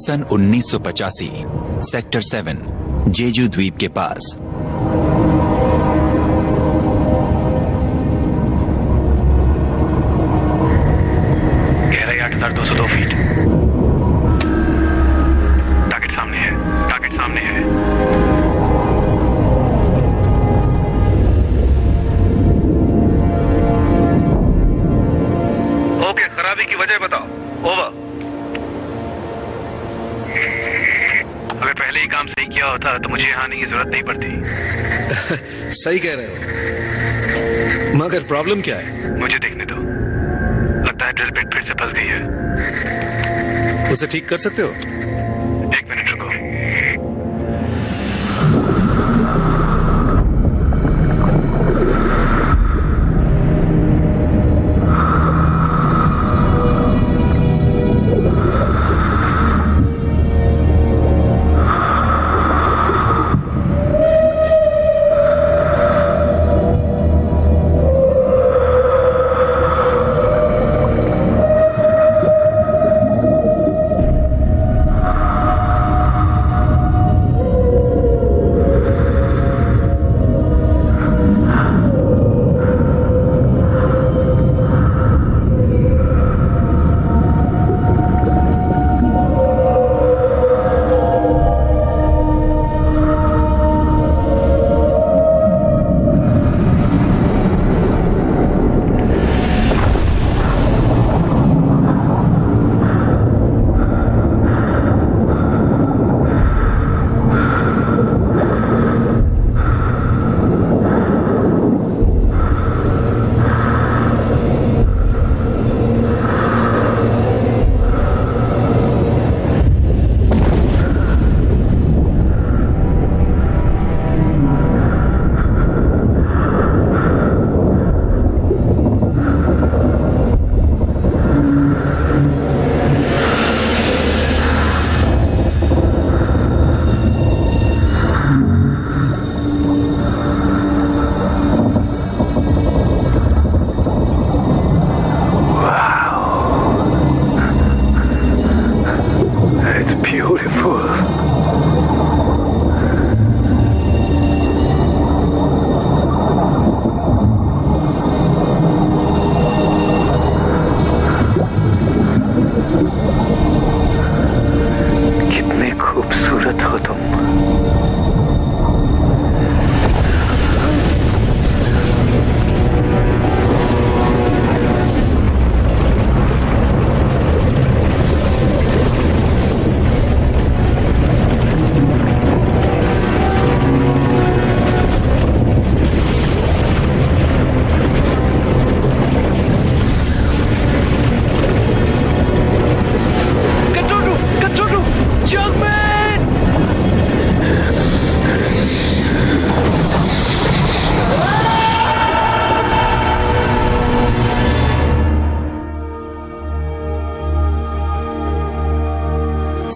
सन 1985 sector 7 जेजू द्वीप के पास। गहराई 8,202 फीट। टारगेट सामने है, टारगेट सामने है। ओके, खराबी की वजह बताओ। ओवर। अगर पहले ही काम सही किया होता तो मुझे यहाँ आने की जरूरत नहीं पड़ती। सही कह रहे हो, मगर प्रॉब्लम क्या है? मुझे देखने दो। लगता है ड्रिल बिट फिर से फंस गई है। उसे ठीक कर सकते हो? 1 मिनट रुको।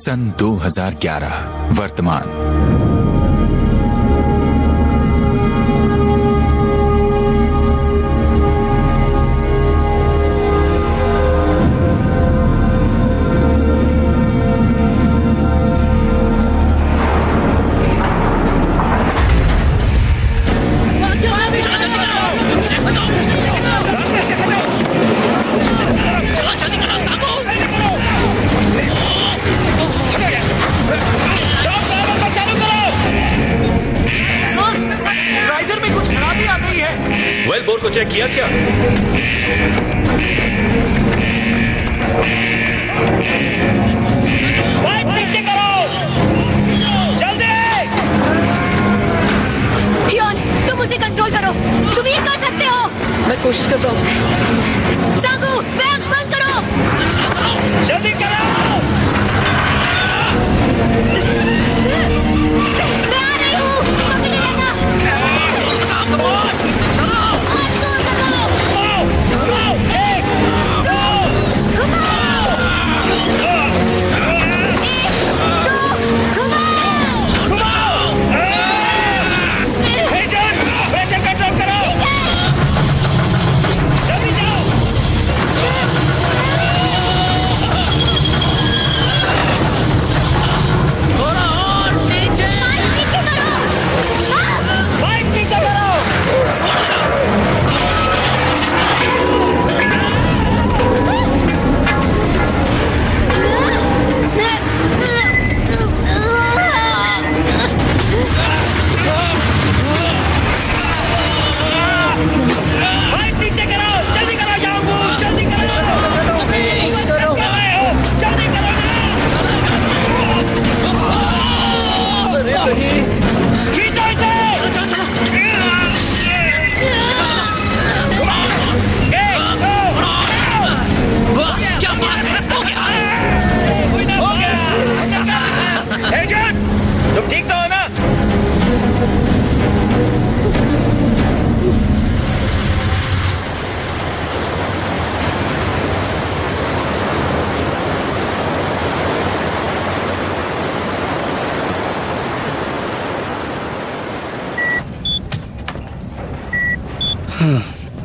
सन 2011 वर्तमान। वेल बोर को चेक किया क्या? पाइप नीचे करो, जल्दी! हियोन, तुम उसे कंट्रोल करो, तुम ये कर सकते हो। मैं कोशिश करता हूँ। सांगू, बैग बंद करो। जल्दी करो। मैं आ रही हूँ, पकड़े रहना। Come on, चलो। हाथ दूर लगाओ।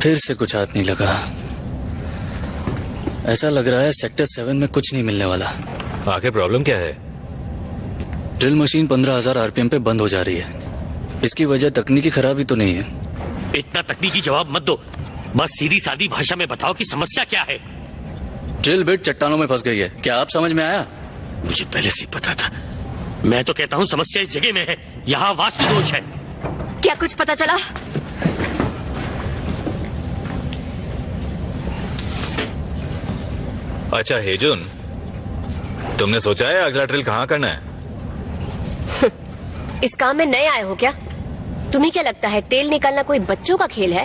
फिर से कुछ हाथ नहीं लगा। ऐसा लग रहा है सेक्टर 7 में कुछ नहीं मिलने वाला। आखिर प्रॉब्लम क्या है? ड्रिल मशीन 15,000 आरपीएम पे बंद हो जा रही है। इसकी वजह तकनीकी खराबी तो नहीं है? इतना तकनीकी जवाब मत दो, बस सीधी सादी भाषा में बताओ कि समस्या क्या है। ड्रिल बिट चट्टानों में फंस गई है। क्या आप समझ में आया? मुझे पहले से पता था। मैं तो कहता हूँ समस्या इस जगह में है, यहाँ वास्तु दोष है। क्या कुछ पता चला? अच्छा हेजुन, तुमने सोचा है अगला ड्रिल कहाँ करना है? इस काम में नए आए हो क्या? तुम्हें क्या लगता है तेल निकालना कोई बच्चों का खेल है?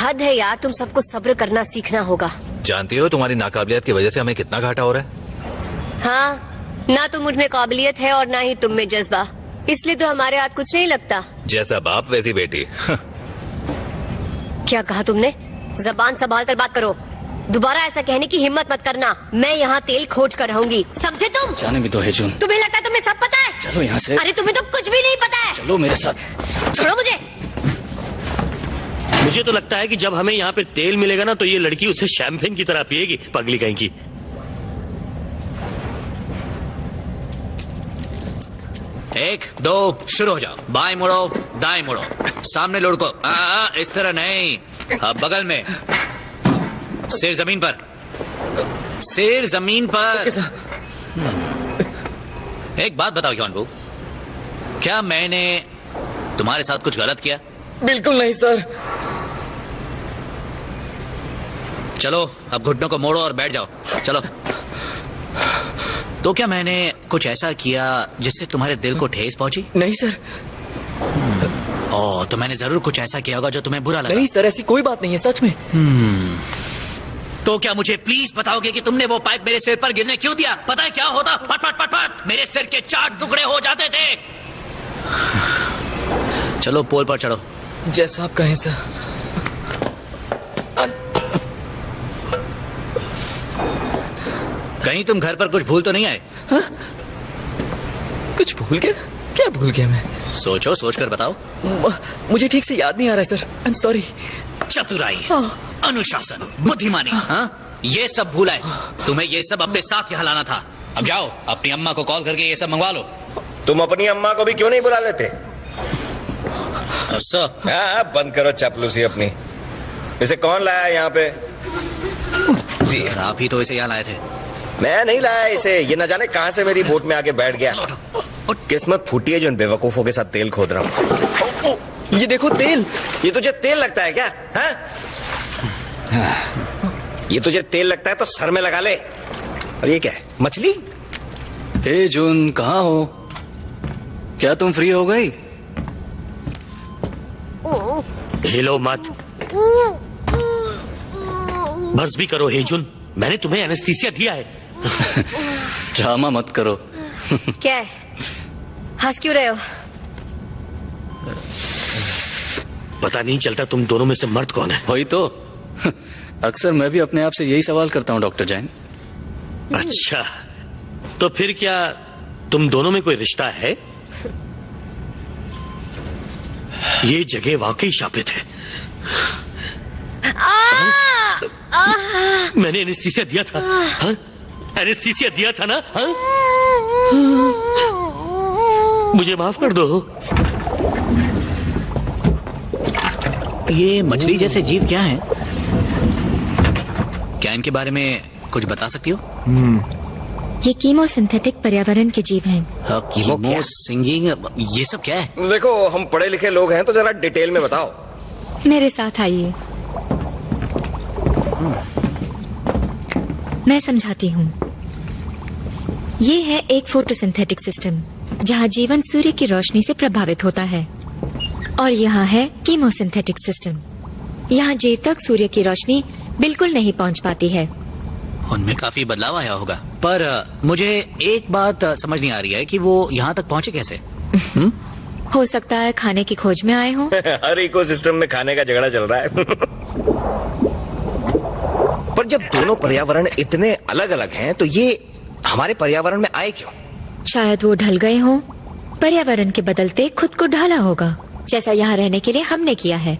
हद है यार, तुम सबको सब्र करना सीखना होगा। जानती हो तुम्हारी नाकाबिलियत की वजह से हमें कितना घाटा हो रहा है? हाँ, ना तो मुझ में काबिलियत है और ना ही तुम में जज्बा, इसलिए तो हमारे हाथ कुछ नहीं लगता। जैसा बाप वैसी बेटी। क्या कहा तुमने? जबान संभाल कर बात करो। दोबारा ऐसा कहने की हिम्मत मत करना। मैं यहाँ तेल खोज कर रहूंगी, समझे तुम? जाने भी तो हेजुन। तुम्हें लगता है तुम्हें सब पता है? चलो यहाँ से। अरे तुम्हें तो कुछ भी नहीं पता है। चलो मेरे साथ। छोड़ो मुझे। मुझे तो लगता है कि जब हमें यहाँ पे तेल मिलेगा ना तो ये लड़की उसे शैंपेन की तरह पिएगी, पगली कहीं की। एक दो शुरू हो जाओ। बाएं मुड़ो, दाएं मुड़ो, सामने लुढ़को। इस तरह नहीं, अब बगल में। सिर जमीन पर, सिर जमीन पर। एक बात बताओ यौनबू, क्या मैंने तुम्हारे साथ कुछ गलत किया? बिल्कुल नहीं सर। चलो अब घुटनों को मोड़ो और बैठ जाओ। चलो। तो क्या मैंने कुछ ऐसा किया जिससे तुम्हारे दिल को ठेस पहुंची? नहीं सर। तो मैंने जरूर कुछ ऐसा किया होगा जो तुम्हें बुरा लगा। नहीं सर, ऐसी कोई बात नहीं है, सच में। तो क्या मुझे प्लीज बताओगे कि तुमने वो पाइप मेरे सिर पर गिरने क्यों दिया? पता है क्या होता? फट फट फट फट मेरे सिर के 4 टुकड़े हो जाते थे। चलो पोल पर चढ़ो। जैसा आप कहें सर। कहीं तुम घर पर कुछ भूल तो नहीं आए? हा? कुछ भूल गया? क्या भूल गया मैं? सोचो, सोच कर बताओ। मुझे ठीक से याद नहीं आ रहा है सर, आई एम सॉरी। चतुराई, हाँ। अनुशासन, बुद्धिमानी, हाँ? ये सब भूला है। तुम्हें ये सब अपने साथ यहाँ लाना था। अब जाओ अपनी अम्मा को कॉल करके ये सब मंगवा लो। तुम अपनी अम्मा को भी क्यों नहीं बुला लेते? बंद करो चापलूसी अपनी। इसे कौन लाया यहाँ पे? जी आप ही तो इसे यहाँ लाए थे। मैं नहीं लाया इसे, ये न जाने कहाँ से मेरी बोट में आके बैठ गया। किस्मत फूटी है जो इन बेवकूफों के साथ तेल खोद रहा हूँ। ये देखो तेल। ये तुझे तेल लगता है क्या? हाँ? ये तुझे तेल लगता है तो सर में लगा ले। और ये क्या है, मछली? हे जून, कहाँ हो? क्या तुम फ्री हो गई? हिलो मत, बस भी करो हेजुन, मैंने तुम्हें एनेस्थीसिया दिया है। ड्रामा मत करो। क्या है, हंस क्यों रहे हो? पता नहीं चलता तुम दोनों में से मर्द कौन है। वही तो। अक्सर मैं भी अपने आप से यही सवाल करता हूँ डॉक्टर जैन। अच्छा, तो फिर क्या तुम दोनों में कोई रिश्ता है? ये जगह वाकई शापित है। मैंने एनेस्थीसिया दिया था। एनेस्थीसिया दिया था ना? मुझे माफ कर दो। ये मछली जैसे जीव क्या हैं? क्या इनके बारे में कुछ बता सकती हो? ये कीमोसिंथेटिक पर्यावरण के जीव हैं। कीमो सिंगिंग, ये सब क्या है? देखो हम पढ़े लिखे लोग हैं तो जरा डिटेल में बताओ। मेरे साथ आइए, मैं समझाती हूँ। ये है एक फोटोसिंथेटिक सिस्टम जहाँ जीवन सूर्य की रोशनी से प्रभावित होता है, और यहाँ है कीमोसिंथेटिक सिस्टम। यहाँ जीव तक सूर्य की रोशनी बिल्कुल नहीं पहुँच पाती है। उनमें काफी बदलाव आया होगा, पर मुझे एक बात समझ नहीं आ रही है कि वो यहाँ तक पहुँचे कैसे? हो सकता है खाने की खोज में आए हों। हर इकोसिस्टम में खाने का झगड़ा चल रहा है। पर जब दोनों पर्यावरण इतने अलग अलग हैं तो ये हमारे पर्यावरण में आए क्यों? शायद वो ढल गए हों। पर्यावरण के बदलते खुद को ढाला होगा। जैसा यहाँ रहने के लिए हमने किया है।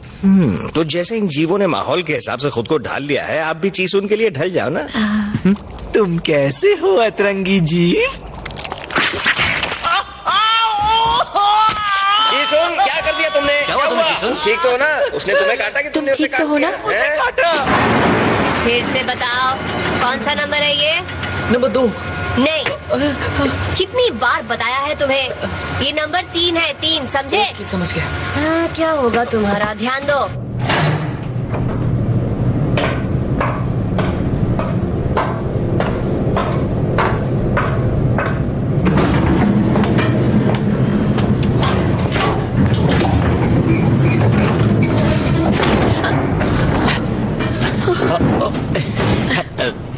तो जैसे इन जीवों ने माहौल के हिसाब से खुद को ढाल लिया है, आप भी चीसुन के लिए ढल जाओ ना। तुम कैसे हो अतरंगी जीव? चीसुन, क्या कर दिया तुमने? क्या हुआ तुम्हें, चीसुन? ठीक तो हो ना? उसने तुम्हें काटा कि तुम तुमने उसे ठीक तो हो ना? काट दिया? हैं? फिर से बताओ, कौन सा नंबर है ये? नंबर 2। नहीं, कितनी बार बताया है तुम्हें? ये नंबर 3 है, 3, समझे? समझ गया। हाँ, क्या होगा तुम्हारा, ध्यान दो।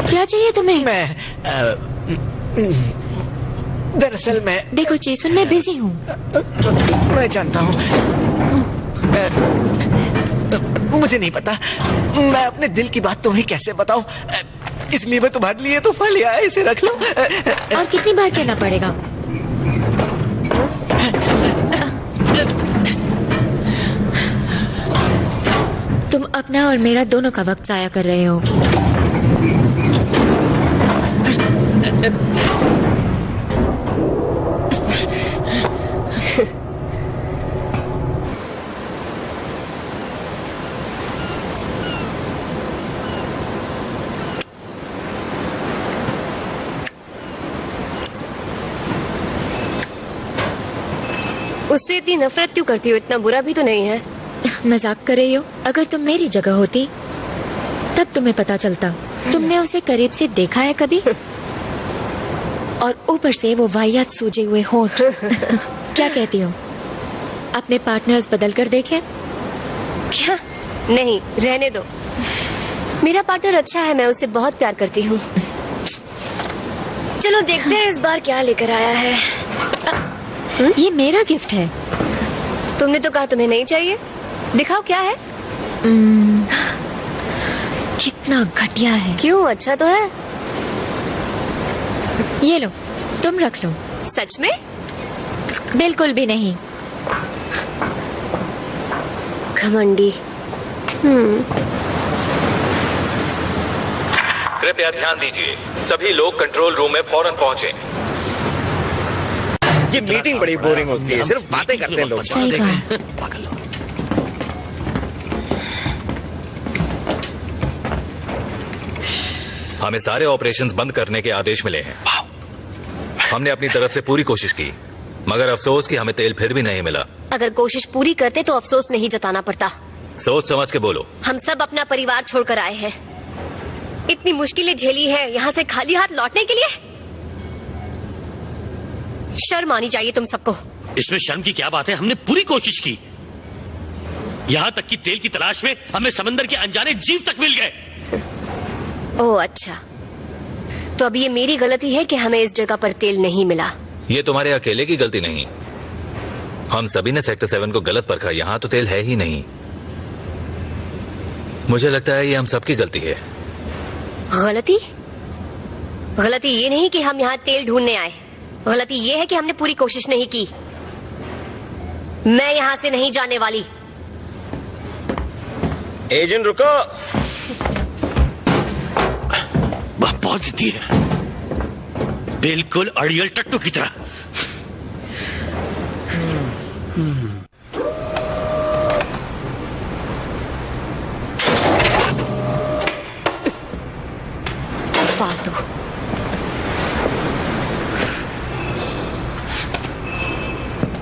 क्या चाहिए तुम्हें? दरअसल मैं देखो चीसुन, मैं बिजी हूँ। मैं जानता हूँ। मुझे नहीं पता मैं अपने दिल की बात तुम्हें कैसे बताऊं, इसलिए मैं तुम्हारे लिए तो फल लिया है, इसे रख लो। और कितनी बार कहना पड़ेगा? तुम अपना और मेरा दोनों का वक्त जाया कर रहे हो। उससे इतनी नफरत क्यों करती हो? इतना बुरा भी तो नहीं है। मजाक कर रही हो? अगर तुम मेरी जगह होती तब तुम्हें पता चलता। तुमने उसे करीब से देखा है कभी? और ऊपर से वो वाहियात सूजे हुए होंठ। क्या कहती हो? अपने पार्टनर्स बदल कर देखे? क्या? नहीं, रहने दो। मेरा पार्टनर अच्छा है, मैं उससे बहुत प्यार करती हूँ। चलो देखते हैं इस बार क्या लेकर आया है। ये मेरा गिफ्ट है। तुमने तो कहा तुम्हें नहीं चाहिए। दिखाओ क्या है। कितना घटिया है। क्यों, अच्छा तो है। ये लो, तुम रख लो। सच में? बिल्कुल भी नहीं। घमंडी। कृपया ध्यान दीजिए, सभी लोग कंट्रोल रूम में फौरन पहुंचे। ये मीटिंग बड़ी बोरिंग होती है, सिर्फ बातें करते हैं लोग। सही कहा। हमें सारे ऑपरेशंस बंद करने के आदेश मिले हैं। हमने अपनी तरफ से पूरी कोशिश की, मगर अफसोस कि हमें तेल फिर भी नहीं मिला। अगर कोशिश पूरी करते तो अफसोस नहीं जताना पड़ता। सोच समझ के बोलो। हम सब अपना परिवार छोड़कर आए हैं। इतनी मुश्किलें झेली है यहाँ से खाली हाथ लौटने के लिए। शर्म आनी चाहिए तुम सबको। इसमें शर्म की क्या बात है? हमने पूरी कोशिश की। यहाँ तक कि तेल की तलाश में हमें समंदर के अनजाने जीव तक मिल गए। ओह अच्छा, तो अब ये मेरी गलती है कि हमें इस जगह पर तेल नहीं मिला। ये तुम्हारे अकेले की गलती नहीं, हम सभी ने सेक्टर 7 को गलत परखा। यहाँ तो तेल है ही नहीं। मुझे लगता है ये हम सबकी गलती है। गलती? गलती ये नहीं कि हम यहाँ तेल ढूंढने आए। गलती ये है कि हमने पूरी कोशिश नहीं की। मैं यहाँ से नहीं जाने वाली। एजेंट रुको। बहुत जिद्दी है, बिल्कुल अड़ियल टट्टू की तरह। फालतू।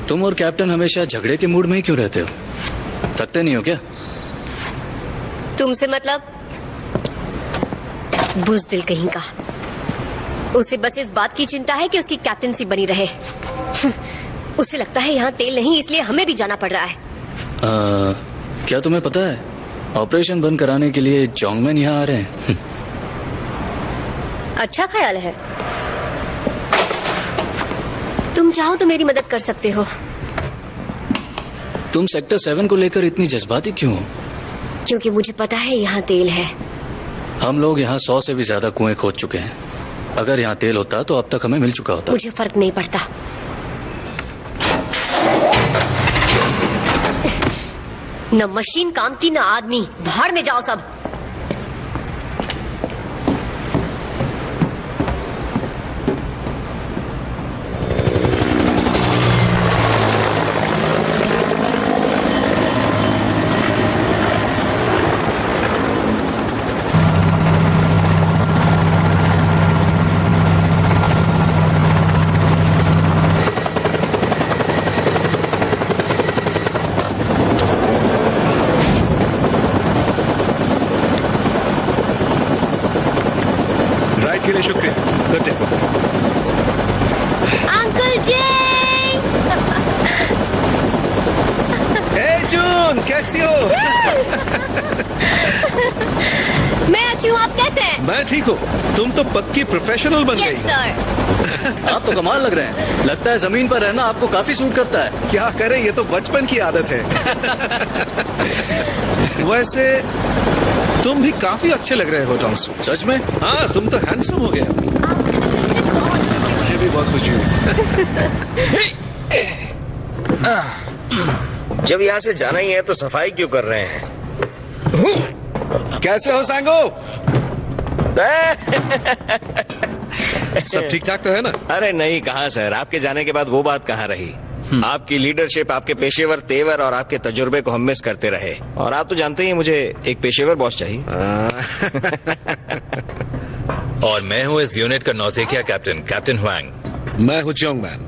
तुम और कैप्टन हमेशा झगड़े के मूड में ही क्यों रहते हो? थकते नहीं हो क्या? तुमसे मतलब? बुज़दिल कहीं का। उसे बस इस बात की चिंता है कि उसकी कैप्टनसी बनी रहे। उसे लगता है यहाँ तेल नहीं, इसलिए हमें भी जाना पड़ रहा है। क्या तुम्हें पता है, ऑपरेशन बंद कराने के लिए जोंगमैन यहाँ आ रहे हैं। अच्छा ख्याल है। तुम चाहो तो मेरी मदद कर सकते हो। तुम सेक्टर 7 को लेकर इतनी जज्बाती क्यों हो? क्योंकि मुझे पता है यहाँ तेल है। हम लोग यहाँ 100 से भी ज्यादा कुएं खोद चुके हैं। अगर यहाँ तेल होता तो अब तक हमें मिल चुका होता। मुझे फर्क नहीं पड़ता। न मशीन काम की न आदमी, भाड़ में जाओ सब। के लिए शुक्रिया। Good day. अंकल जी। हे जून, कैसी हो? मैं अच्छी हूँ, आप कैसे हैं? मैं ठीक हूँ। तुम तो पक्की प्रोफेशनल बन गई। सर। आप तो कमाल लग रहे हैं। लगता है जमीन पर रहना आपको काफी सूट करता है। क्या करें, ये तो बचपन की आदत है। वैसे तुम भी काफी अच्छे लग रहे हो टॉन्सू। सच में? हाँ, तुम तो हैंडसम हो गया। मुझे भी बहुत खुशी हुई। जब यहाँ से जाना ही है तो सफाई क्यों कर रहे हैं? कैसे हो सांगो? सब ठीक ठाक तो है ना? अरे नहीं, कहाँ सर, आपके जाने के बाद वो बात कहाँ रही। आपकी लीडरशिप, आपके पेशेवर तेवर और आपके तजुर्बे को हम मिस करते रहे। और आप तो जानते ही मुझे एक पेशेवर बॉस चाहिए। और मैं हूँ इस यूनिट का नौसेखिया कैप्टन, कैप्टन हुआंग। मैं हूँ जोंग मैन।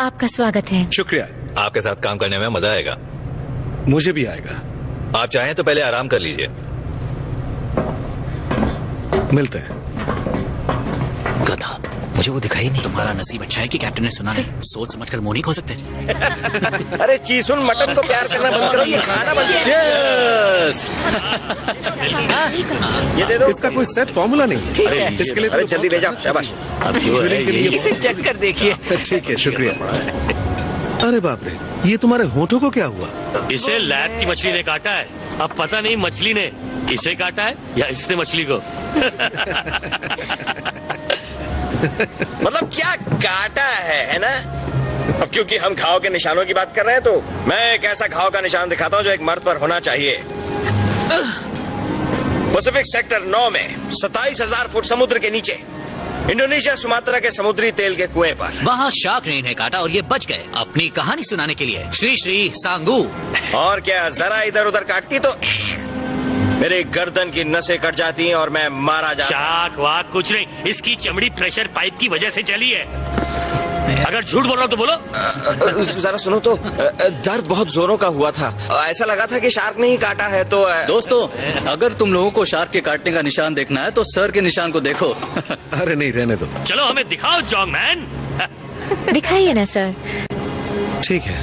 आपका स्वागत है। शुक्रिया। आपके साथ काम करने में मजा आएगा। मुझे भी आएगा। आप चाहें तो पहले आराम कर लीजिए। मिलते हैं। गधा, मुझे वो दिखाई नहीं। तुम्हारा नसीब अच्छा है कि कैप्टन ने सुना नहीं। सोच समझ कर मुंह नहीं खो सकते। अरे चीसुन, मटन को प्यार करना बंद करो, ये खाना बंद करो। ये दे दो। इसका कोई सेट फॉर्मूला नहीं है। अरे इसके लिए अरे जल्दी ले जाओ, शाबाश। के लिए इसे चेक कर देखिए। ठीक है, शुक्रिया। अरे बाप रे, ये तुम्हारे होठों को क्या हुआ? इसे लैब की मछली ने काटा है। अब पता नहीं मछली ने इसे काटा है या इसने मछली को। मतलब क्या काटा है ना? अब क्योंकि हम घाव के निशानों की बात कर रहे हैं तो मैं एक ऐसा घाव का निशान दिखाता हूँ जो एक मर्द पर होना चाहिए। पैसिफिक सेक्टर 9 में 27,000 फुट समुद्र के नीचे, इंडोनेशिया सुमात्रा के समुद्री तेल के कुएं पर। वहाँ शार्क ने इन्हें काटा और ये बच गए अपनी कहानी सुनाने के लिए। श्री श्री सांगू। और क्या, जरा इधर उधर काटती तो मेरे गर्दन की नसें कट जाती हैं और मैं मारा जाता। शाक वाक कुछ नहीं, इसकी चमड़ी प्रेशर पाइप की वजह से चली है। अगर झूठ बोल रहा तो बोलो। जरा सुनो तो, दर्द बहुत जोरों का हुआ था। ऐसा लगा था कि शार्क ने ही काटा है। तो दोस्तों, अगर तुम लोगों को शार्क के काटने का निशान देखना है तो सर के निशान को देखो। अरे नहीं, रहने दो। चलो हमें दिखाओ जोंग मैन। दिखाइए ना सर। ठीक है,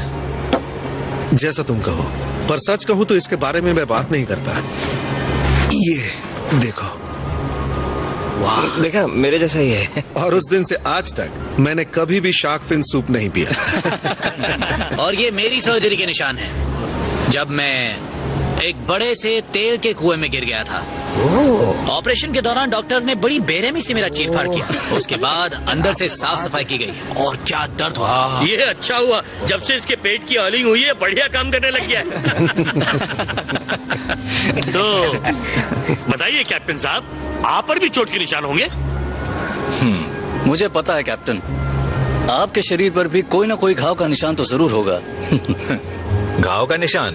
जैसा तुम कहो। पर सच कहूं तो इसके बारे में मैं बात नहीं करता। ये देखो। वाह, देखा, मेरे जैसा ही है। और उस दिन से आज तक मैंने कभी भी शार्क फिन सूप नहीं पिया। और ये मेरी सर्जरी के निशान है, जब मैं एक बड़े से तेल के कुएं में गिर गया था। ऑपरेशन के दौरान डॉक्टर ने बड़ी बेरहमी से मेरा चीरफाड़ किया। उसके बाद अंदर से साफ सफाई की गई और क्या दर्द हुआ। ये अच्छा हुआ, जब से इसके पेट की ऑयलिंग हुई है बढ़िया काम करने लग गया है। तो बताइए कैप्टन साहब, आप पर भी चोट के निशान होंगे? मुझे पता है कैप्टन, आपके शरीर पर भी कोई ना कोई घाव का निशान तो जरूर होगा। घाव का निशान?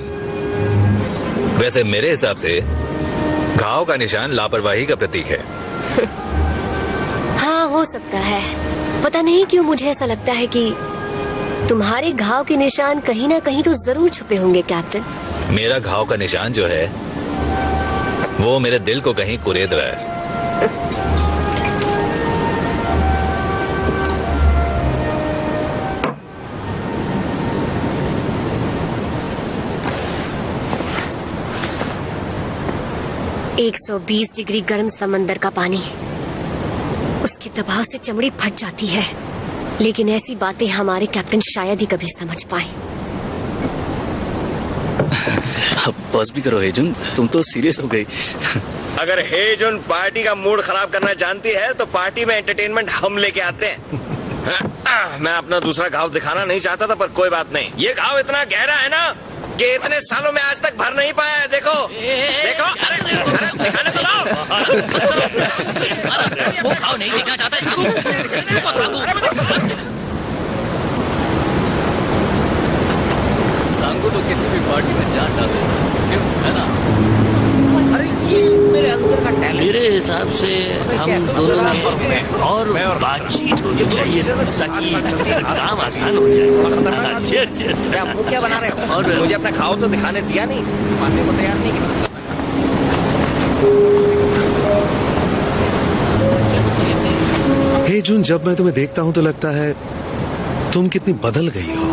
वैसे मेरे हिसाब से घाव का निशान लापरवाही का प्रतीक है। हाँ, हो सकता है। पता नहीं क्यों मुझे ऐसा लगता है कि तुम्हारे घाव के निशान कहीं ना कहीं तो जरूर छुपे होंगे कैप्टन। मेरा घाव का निशान जो है वो मेरे दिल को कहीं कुरेद रहा है। एक 120 डिग्री गर्म समंदर का पानी, उसके दबाव से चमड़ी फट जाती है। लेकिन ऐसी बातें हमारे कैप्टन शायद ही कभी समझ पाए। बस भी करो हेजुन, तुम तो सीरियस हो गई। अगर हेजुन पार्टी का मूड खराब करना जानती है तो पार्टी में एंटरटेनमेंट हम लेके आते हैं। मैं अपना दूसरा घाव दिखाना नहीं चाहता था, पर कोई बात नहीं। ये घाव इतना गहरा है ना ये इतने सालों में आज तक भर नहीं पाया है। देखो देखो, अरे दिखाने तो दो। वो खाओ नहीं देखना चाहता है साधु। देखो साधु। सांगू तो किसी भी पार्टी में जान डाले, क्यों है ना? अरे ये मेरे अंदर का टैलेंट। मेरे हिसाब से हम दोनों में और बातचीत होनी चाहिए ताकि काम आसान हो जाए। चेयर क्या मुंह क्या बना रहे हो? और मुझे अपना खाओ तो दिखाने दिया नहीं, मानने को तैयार नहीं किया। हे जून, जब मैं तुम्हें देखता हूं तो लगता है तुम कितनी बदल गई हो।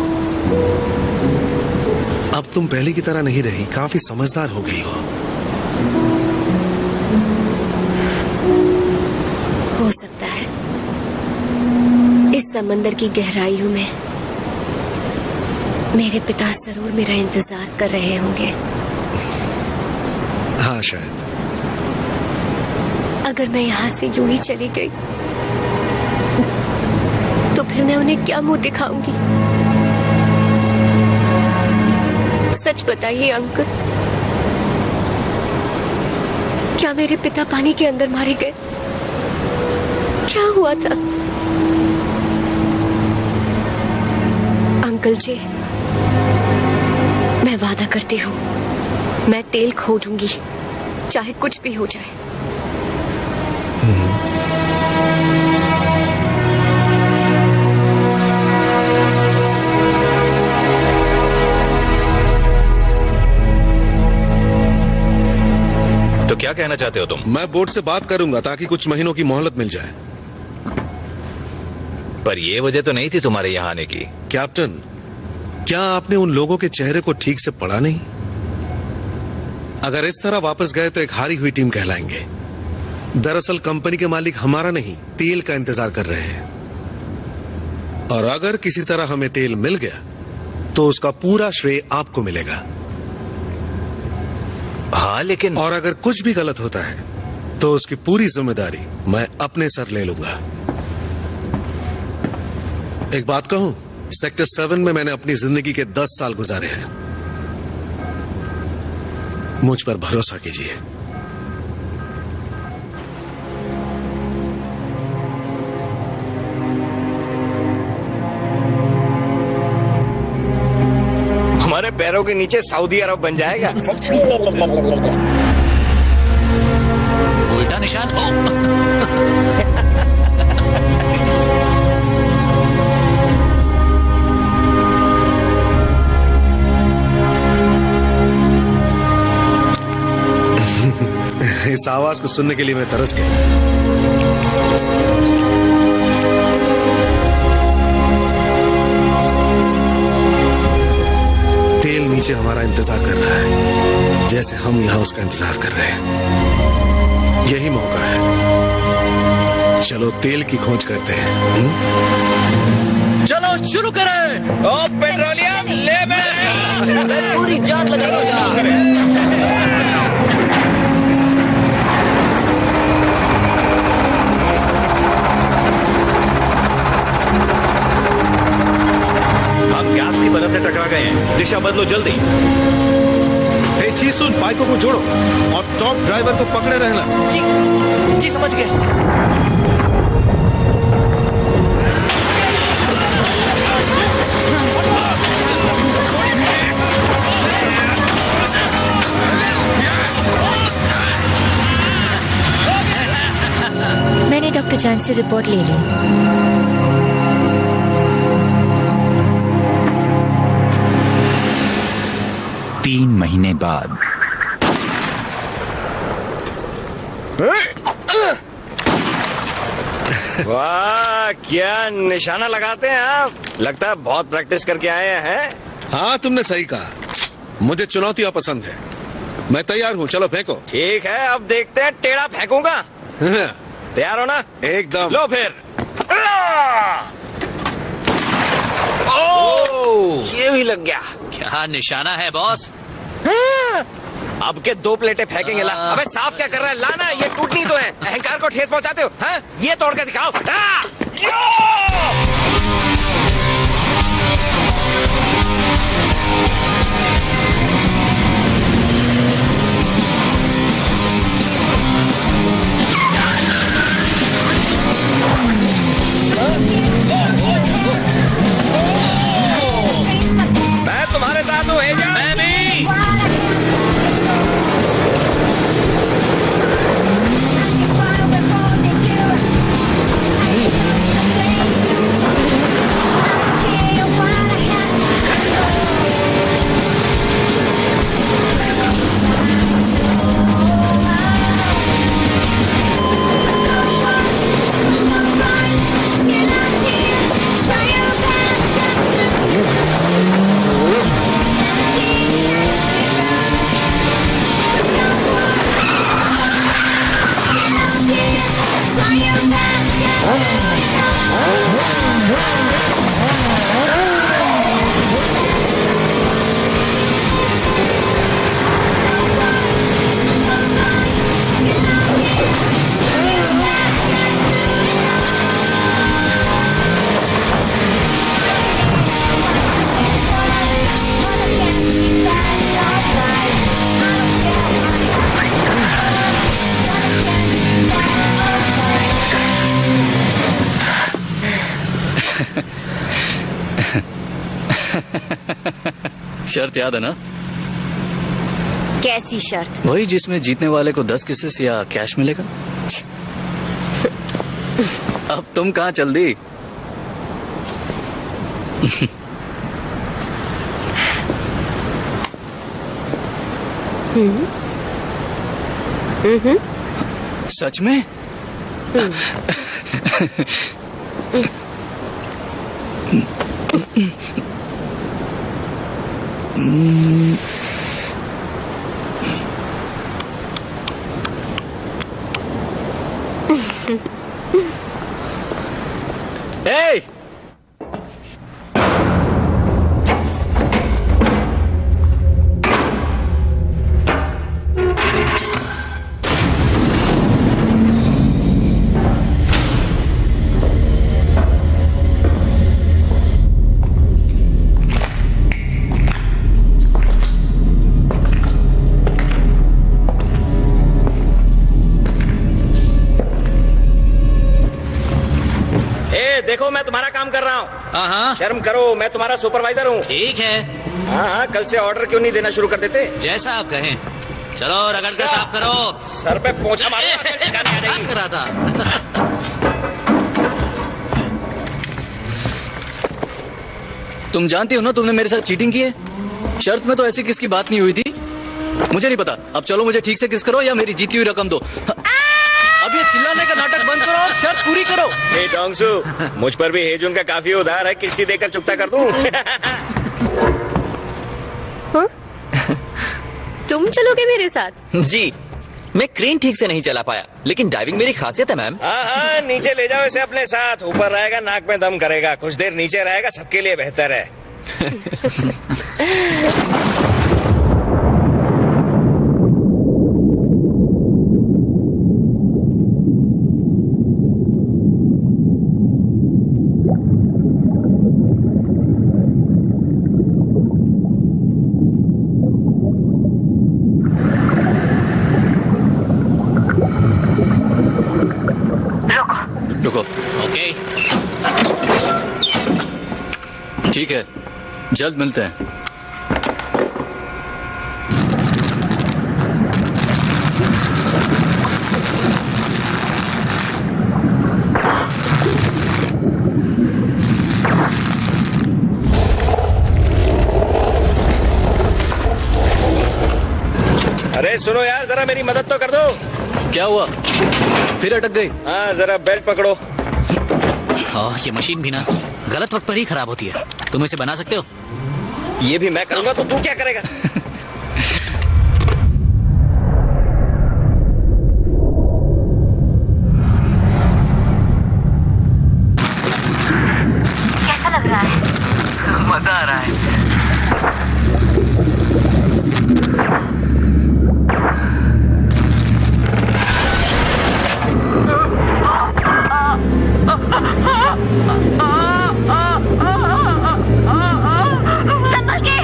अब तुम पहले की तरह नहीं रही, काफी समझदार हो गई हो। हो सकता है इस समंदर की गहराइयों में मेरे पिता जरूर मेरा इंतजार कर रहे होंगे। हाँ शायद। अगर मैं यहाँ से यूं ही चली गई तो फिर मैं उन्हें क्या मुंह दिखाऊंगी? सच बताइए अंकल, क्या मेरे पिता पानी के अंदर मारे गए? क्या हुआ था? अंकल जी, मैं वादा करती हूँ मैं तेल खोजूंगी, चाहे कुछ भी हो जाए। तो क्या कहना चाहते हो तुम? मैं बोर्ड से बात करूंगा ताकि कुछ महीनों की मोहलत मिल जाए। पर ये वजह तो नहीं थी तुम्हारे यहाँ आने की। कैप्टन, क्या आपने उन लोगों के चेहरे को ठीक से पढ़ा नहीं? अगर इस तरह वापस गए तो एक हारी हुई टीम कहलाएंगे। दरअसल कंपनी के मालिक हमारा नहीं, तेल का इंतजार कर रहे हैं। और अगर किसी तरह हमें तेल मिल गया तो उसका पूरा श्रेय आपको मिलेगा। हाँ लेकिन, और अगर कुछ भी गलत होता है तो उसकी पूरी जिम्मेदारी मैं अपने सर ले लूंगा। एक बात कहूं, सेक्टर 7 में मैंने अपनी जिंदगी के 10 साल गुजारे हैं। मुझ पर भरोसा कीजिए। हमारे पैरों के नीचे सऊदी अरब बन जाएगा। उल्टा निशान। इस आवाज को सुनने के लिए मैं तरस गया। तेल नीचे हमारा इंतजार कर रहा है, जैसे हम यहां उसका इंतजार कर रहे हैं। यही मौका है। चलो तेल की खोज करते हैं। चलो शुरू करें। ओ पेट्रोलियम ले मैं पूरी जान लगाएगा। गैस की मदद से टकरा गए हैं। दिशा बदलो जल्दी। हे चीसुन, पाइपों को जोड़ो और टॉप ड्राइवर को पकड़े रहना। जी समझ गए। मैंने डॉक्टर जान से रिपोर्ट ले ली। 3 महीने बाद। वाह, क्या निशाना लगाते हैं आप। लगता है बहुत प्रैक्टिस करके आए हैं। हाँ, तुमने सही कहा। मुझे चुनौतियां पसंद है। मैं तैयार हूँ, चलो फेंको। ठीक है, अब देखते हैं। टेढ़ा फेंकूंगा। तैयार हो ना? एकदम। लो फिर। ओह, ये भी लग गया। क्या निशाना है बॉस? अब के 2 प्लेटें फेंकेंगे। ला। अबे साफ क्या कर रहा है? लाना, ये टूटनी तो है। अहंकार को ठेस पहुंचाते हो। हाँ? ये तोड़ के दिखाओ। शर्त याद है ना? कैसी शर्त? वही जिसमें जीतने वाले को 10 किसेस या कैश मिलेगा। अब तुम कहाँ चल दी? सच में? Hey! देखो मैं तुम्हारा काम कर रहा हूँ। हाँ, शर्म करो, मैं तुम्हारा सुपरवाइजर हूँ। ठीक है। हाँ, कल से ऑर्डर क्यों नहीं देना शुरू कर देते? जैसा आप कहें। चलो रगड़ कर साफ करो। सर पे पोंछा मारो। साफ करा था। तुम जानती हो ना तुमने मेरे साथ चीटिंग की है। शर्त में तो ऐसी किसकी बात नहीं हुई थी। मुझे नहीं पता। अब चलो मुझे ठीक से किस करो या मेरी जीती हुई रकम दो। अब ये चिल्लाने का नाटक बंद करो और शर्त पूरी करो। हे डोंगसू, मुझ पर भी हेजुन का काफी उधार है, किसी देकर चुकता कर दूं। तुम चलोगे मेरे साथ? जी, मैं क्रेन ठीक से नहीं चला पाया, लेकिन डाइविंग मेरी खासियत है मैम। हाँ, नीचे ले जाओ इसे अपने साथ। ऊपर रहेगा नाक में दम करेगा, कुछ देर नीचे रहेगा, सबके लिए बेहतर है। रुको। ओके, ठीक है, जल्द मिलते हैं। अरे सुनो यार, जरा मेरी मदद तो कर दो। क्या हुआ? फिर अटक गई? हाँ, जरा बेल्ट पकड़ो। ये मशीन भी ना गलत वक्त पर ही खराब होती है। तुम इसे बना सकते हो? ये भी मैं करूंगा तो तू क्या करेगा? कैसा लग रहा है? मजा आ रहा है। संभल के।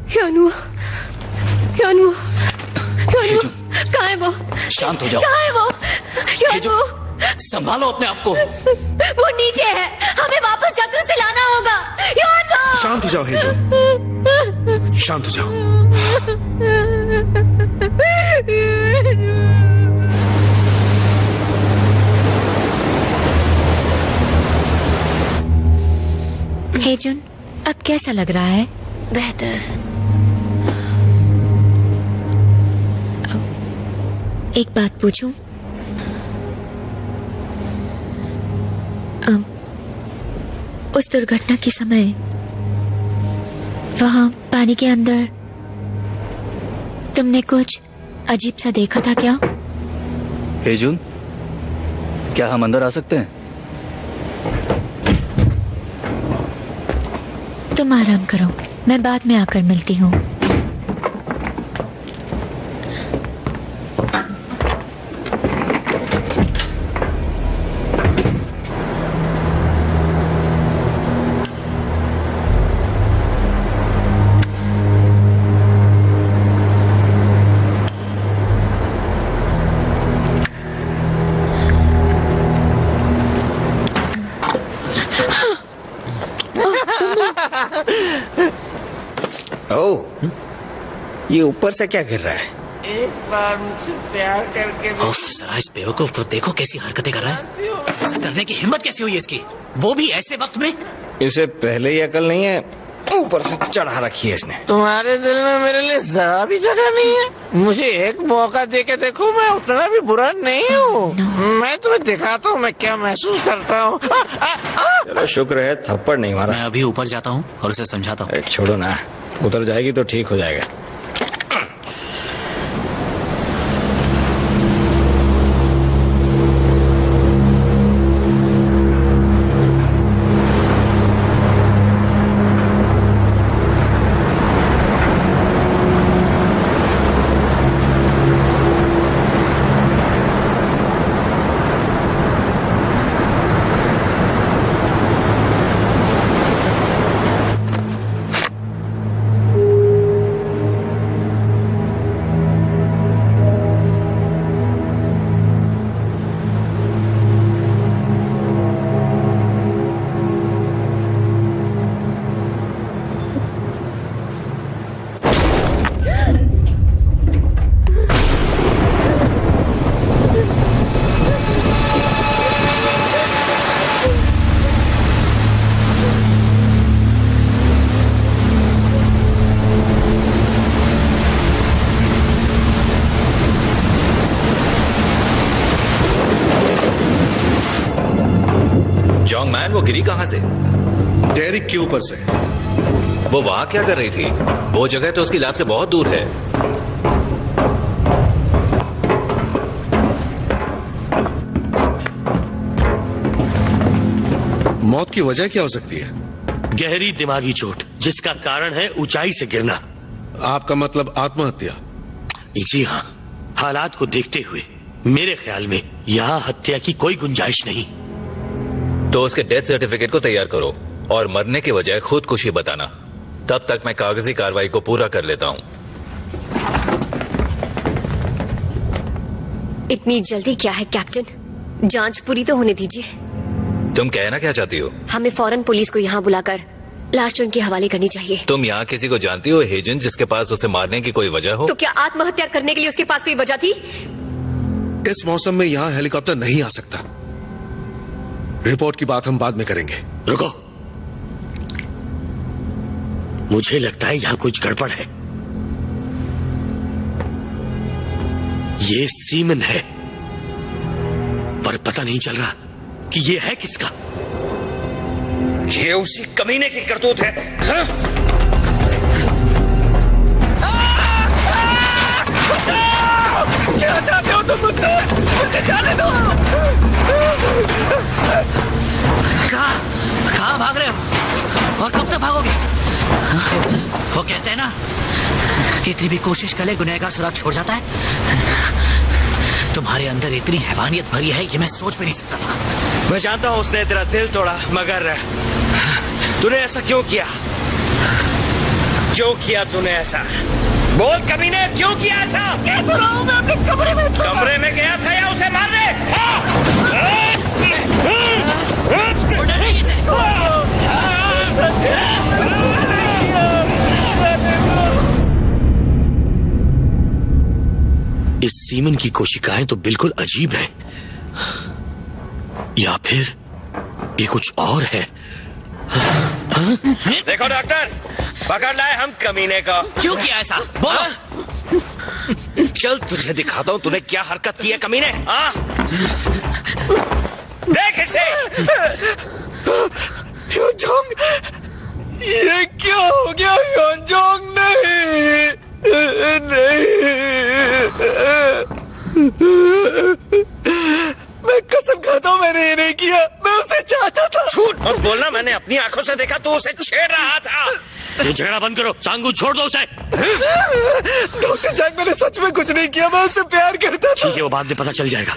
यानुआ, यानुआ, यानुआ, कहाँ है वो? शांत हो जाओ। कहाँ है वो? यानुआ, संभालो अपने आप को। वो नीचे है, हमें वापस जाकर उसे लाना होगा। यानुआ, शांत हो जाओ हेजो, शांत हो जाओ। हेजुन, अब कैसा लग रहा है? बेहतर। एक बात पूछूं? उस दुर्घटना के समय वहां पानी के अंदर तुमने कुछ अजीब सा देखा था क्या? हेजुन, क्या हम अंदर आ सकते हैं? तुम आराम करो, मैं बाद में आकर मिलती हूँ। ओह, ये ऊपर से क्या गिर रहा है? एक बार मुझसे प्यार करके उफ, जरा इस बेवकूफ को देखो कैसी हरकतें कर रहा है। ऐसा करने की हिम्मत कैसे हुई इसकी, वो भी ऐसे वक्त में? इसे पहले ही अकल नहीं है, ऊपर से चढ़ा रखी है इसने। तुम्हारे दिल में मेरे लिए जरा भी जगह नहीं है। मुझे एक मौका दे के देखो, मैं उतना भी बुरा नहीं हूँ। मैं तुम्हें दिखाता हूँ मैं क्या महसूस करता हूँ। चलो शुक्र है थप्पड़ नहीं मारा। मैं अभी ऊपर जाता हूँ और उसे समझाता हूँ। छोड़ो ना, उतर जाएगी तो ठीक हो जाएगा। जॉन्गमैन, वो गिरी कहाँ से? डेरिक के ऊपर से। वो वहां क्या कर रही थी? वो जगह तो उसकी लैब से बहुत दूर है। मौत की वजह क्या हो सकती है? गहरी दिमागी चोट, जिसका कारण है ऊंचाई से गिरना। आपका मतलब आत्महत्या? जी हाँ, हालात को देखते हुए मेरे ख्याल में यहाँ हत्या की कोई गुंजाइश नहीं। तो उसके डेथ सर्टिफिकेट को तैयार करो और मरने के बजाय खुदकुशी बताना। तब तक मैं कागजी कार्रवाई को पूरा कर लेता हूँ। इतनी जल्दी क्या है कैप्टन? जांच पूरी तो होने दीजिए। तुम कहना क्या चाहती हो? हमें फौरन पुलिस को यहाँ बुलाकर लाश उनके हवाले करनी चाहिए। तुम यहाँ किसी को जानती हो हेजन जिसके पास उसे मारने की कोई वजह हो? तो क्या आत्महत्या करने के लिए उसके पास कोई वजह थी? इस मौसम में यहाँ हेलीकॉप्टर नहीं आ सकता। रिपोर्ट की बात हम बाद में करेंगे। रुको, मुझे लगता है यहाँ कुछ गड़बड़ है। ये सीमन है, पर पता नहीं चल रहा कि ये है किसका। ये उसी कमीने की करतूत है। हाँ? क्या चाहते हो तुम मुझसे? मुझे जाने दो। कहाँ भाग रहे हो और कब तक भागोगे? वो कहते हैं ना, कितनी भी कोशिश कर ले गुनहगार सुराग छोड़ जाता है। तुम्हारे अंदर इतनी हैवानियत भरी है कि मैं सोच भी नहीं सकता था। मैं जानता हूँ उसने तेरा दिल तोड़ा, मगर तूने ऐसा क्यों किया? क्यों किया तूने ऐसा? बोल कमीने, क्यों किया ऐसा? कह तो रहा हूं, मैं अपने कमरे में था। कमरे में गया था या उसे मारने? इस सीमन की कोशिकाएं तो बिल्कुल अजीब हैं, या फिर ये कुछ और है। देखो डॉक्टर, पकड़ लाए हम कमीने को। क्यों किया ऐसा? बोलो। चल तुझे दिखाता हूँ तूने क्या हरकत की है कमीने। देख इसे। योंजोंग, ये क्या हो गया योंजोंग? नहीं मैं कसम खाता हूँ, मैंने ये नहीं किया। मैं उसे चाहता था। झूठ मत बोलना, मैंने अपनी आंखों से देखा तू उसे छेड़ रहा था। ये झगड़ा बंद करो, सांगू छोड़ दो उसे। डॉक्टर जैक, मैंने सच में कुछ नहीं किया, मैं उससे प्यार करता था। ठीक है, वो बाद में पता चल जाएगा।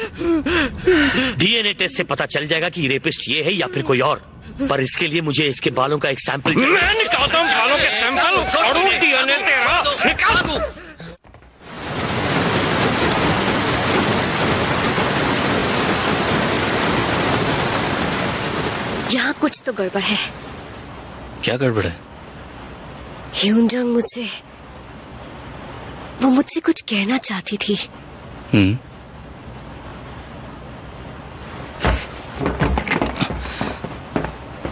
डीएनए टेस्ट से पता चल जाएगा कि रेपिस्ट ये है या फिर कोई और। पर इसके लिए मुझे इसके बालों का एक सैंपल चाहिए। मैं निकालता हूँ बालों के सैंपल। डीएनए तेरा निकाल। यहाँ कुछ तो गड़बड़ है। क्या गड़बड़ है? योंजोंग वो मुझसे कुछ कहना चाहती थी।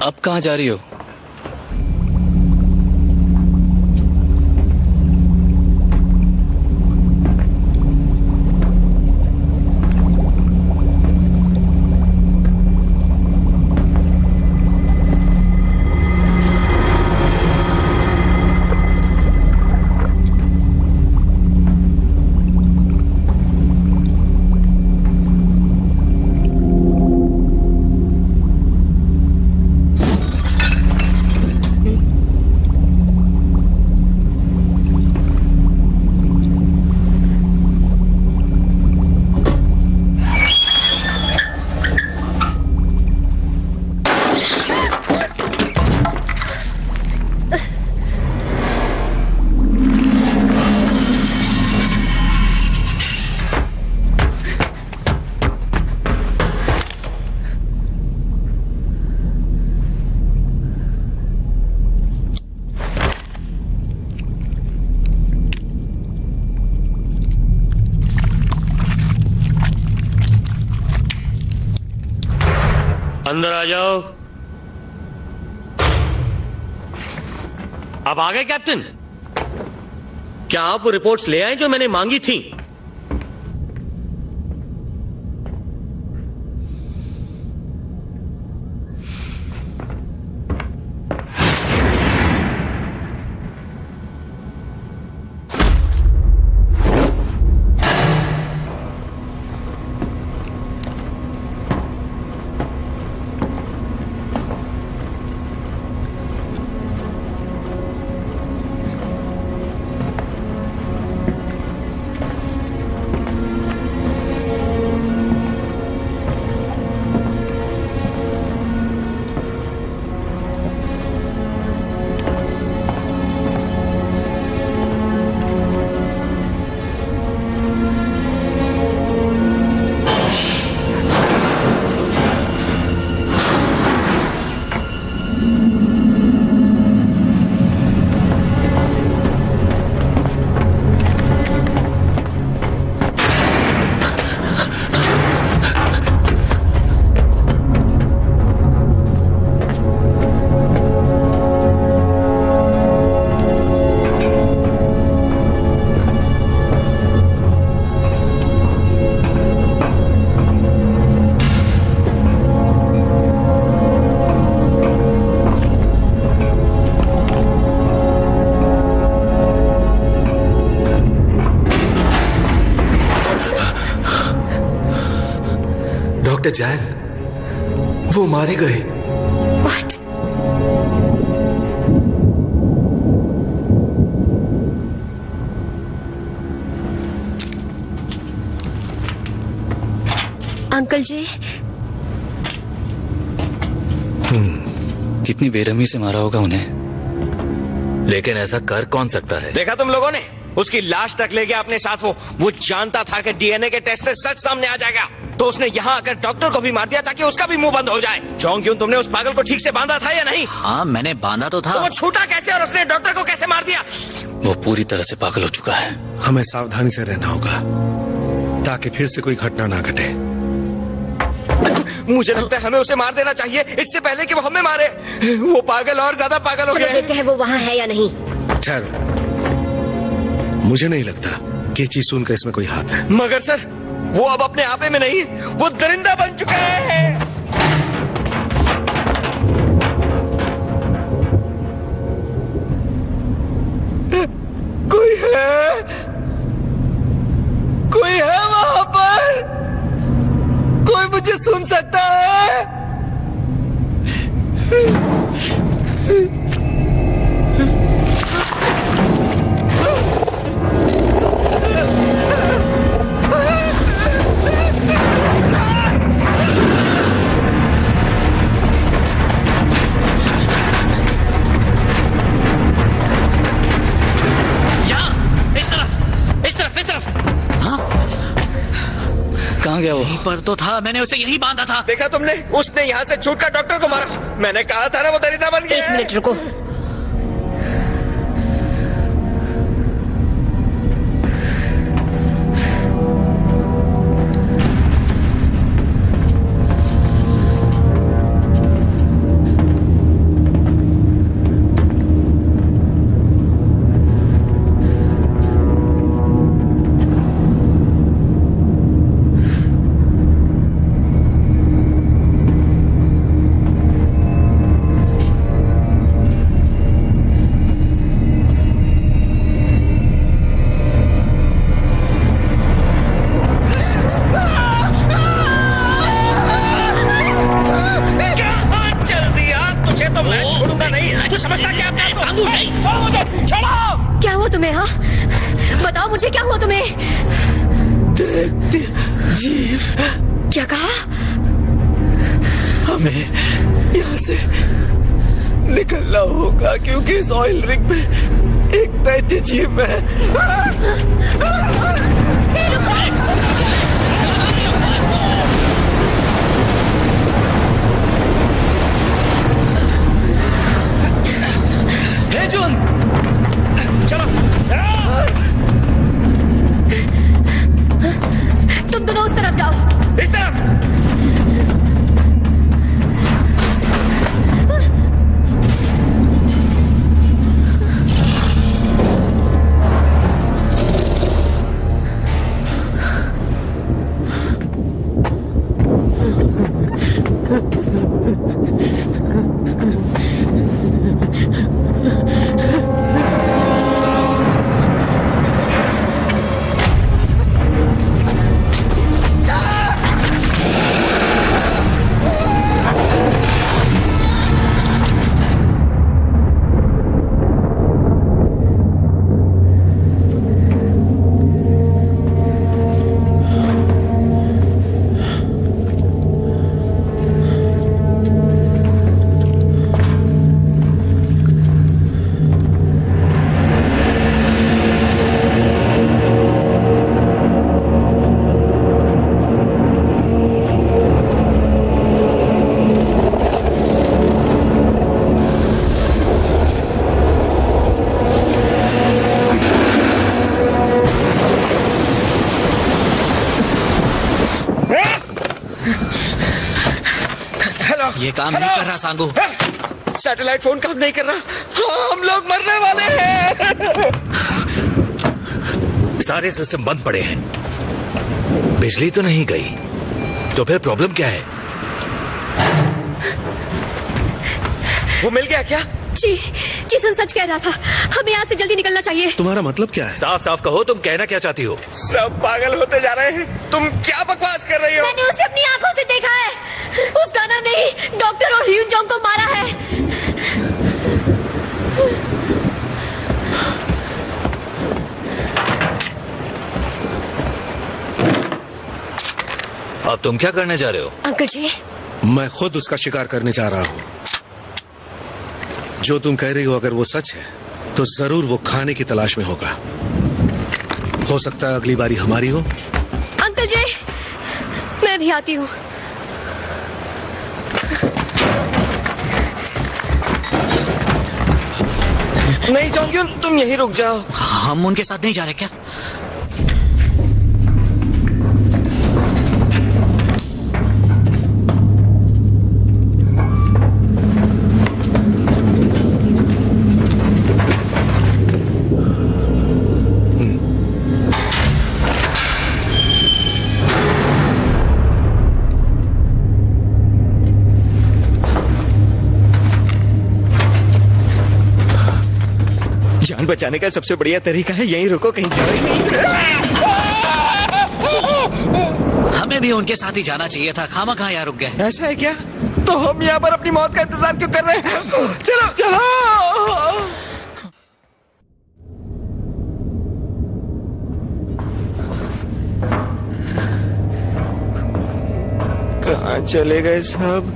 अब कहाँ जा रही हो? अंदर आ जाओ। अब आ गए कैप्टन? क्या आप वो रिपोर्ट्स ले आए जो मैंने मांगी थी? डॉक्टर जैन, वो मारे गए। What? अंकल जी, कितनी बेरहमी से मारा होगा उन्हें। लेकिन ऐसा कर कौन सकता है? देखा तुम लोगों ने? उसकी लाश तक ले गया अपने साथ। वो जानता था कि डीएनए के टेस्ट से सच सामने आ जाएगा, तो उसने यहाँ आकर डॉक्टर को भी मार दिया ताकि उसका भी मुंह बंद हो जाए। चौंक क्यों? तुमने उस पागल को ठीक से बांधा था या नहीं? हाँ मैंने बांधा तो था। तो वो छूटा कैसे और उसने डॉक्टर को कैसे मार दिया? वो पूरी तरह से पागल हो चुका है। हमें सावधानी से रहना होगा ताकि फिर से कोई घटना ना घटे। मुझे लगता है हमें उसे मार देना चाहिए इससे पहले कि वो हमें मारे। वो पागल और ज्यादा पागल हो चलो गया। देखते हैं वो वहाँ है या नहीं। ठहरो, मुझे नहीं लगता कि चीसून का इसमें कोई हाथ है। मगर सर, वो अब अपने आपे में नहीं, वो दरिंदा बन चुका है। कोई है? कोई है वहां पर? कोई मुझे सुन सकता है? कहाँ गया वो? यहीं पर तो था, मैंने उसे यहीं बांधा था। देखा तुमने? उसने यहाँ से छूटकर डॉक्टर को मारा। मैंने कहा था ना वो दरिंदा बन गया। 1 मिनट रुको। क्या हुआ तुम्हें? जीव, क्या कहा? हमें यहाँ से निकलना होगा क्योंकि इस ऑयल रिग में एक दैत्य जीव है। हे जून, चलो। तुम दोनों उस तरफ जाओ। इस तरफ। ये काम नहीं कर रहा सांगू। सैटेलाइट फोन काम नहीं कर रहा। हाँ, हम लोग मरने वाले हैं। सारे सिस्टम बंद पड़े हैं। बिजली तो नहीं गई, तो फिर प्रॉब्लम क्या है? वो मिल गया क्या? जी सुन, सच कह रहा था। हमें यहाँ से जल्दी निकलना चाहिए। तुम्हारा मतलब क्या है? साफ साफ कहो, तुम कहना क्या चाहती हो? सब पागल होते जा रहे हैं। तुम क्या बकवास कर रही हो? मैंने उसे अपनी आंखों से देखा है। उस दाना ने डॉक्टर और ह्यून जोंग को मारा है। अब तुम क्या करने जा रहे हो? अंकल जी, मैं खुद उसका शिकार करने जा रहा हूँ। जो तुम कह रही हो अगर वो सच है तो जरूर वो खाने की तलाश में होगा। हो सकता है अगली बारी हमारी हो। अंकल जी, मैं भी आती हूँ। नहीं जोंग्युन, तुम यहीं रुक जाओ। हम उनके साथ नहीं जा रहे क्या? जान बचाने का सबसे बढ़िया तरीका है यहीं रुको, कहीं जाओ ही नहीं। हमें भी उनके साथ ही जाना चाहिए था, खामा कहाँ यहाँ रुक गए। ऐसा है क्या? तो हम यहाँ पर अपनी मौत का इंतजार क्यों कर रहे हैं? चलो चलो। कहाँ चले गए सब?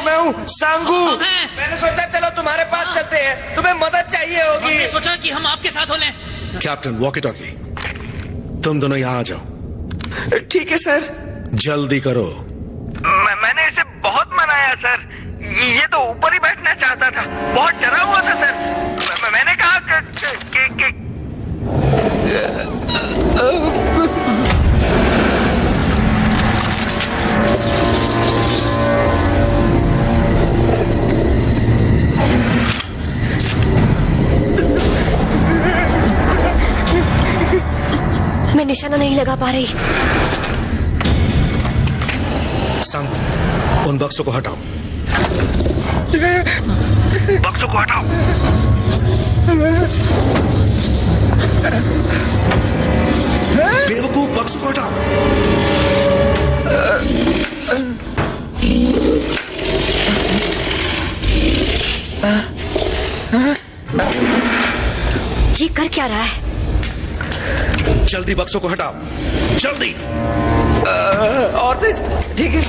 मैं हूँ सांगू। मैंने सोचा चलो तुम्हारे पास चलते हैं, तुम्हें मदद चाहिए होगी। हमने सोचा कि हम आपके साथ हो लें। कैप्टन वॉकी टॉकी, तुम दोनों यहाँ आ जाओ। ठीक है सर। जल्दी करो। मैंने इसे बहुत मनाया सर, ये तो ऊपर ही बैठना चाहता था, बहुत डरा हुआ था सर। मैंने कहा कि मैं निशाना नहीं लगा पा रही। सांगू, उन बक्सों को हटाओ। बक्सों को हटाओ। बेवकूफ, बक्सों को हटाओ। ये कर क्या रहा है? जल्दी बक्सों को हटाओ, जल्दी। और तेज। ठीक है।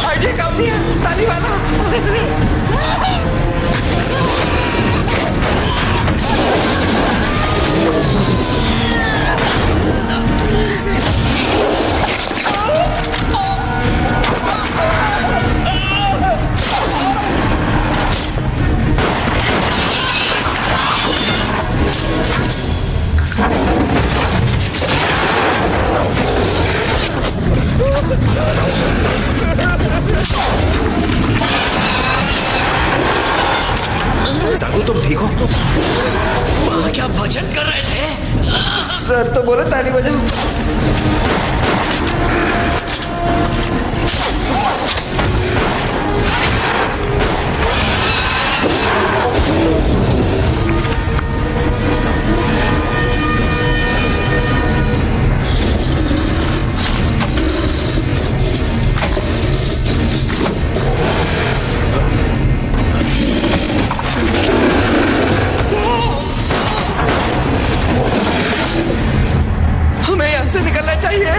आइडिया काम नहीं है, ताली वाला। सांगू, तुम ठीक हो? वहाँ क्या भजन कर रहे थे? सर तो बोले ताली बजाओ। हमें यहाँ से निकलना चाहिए।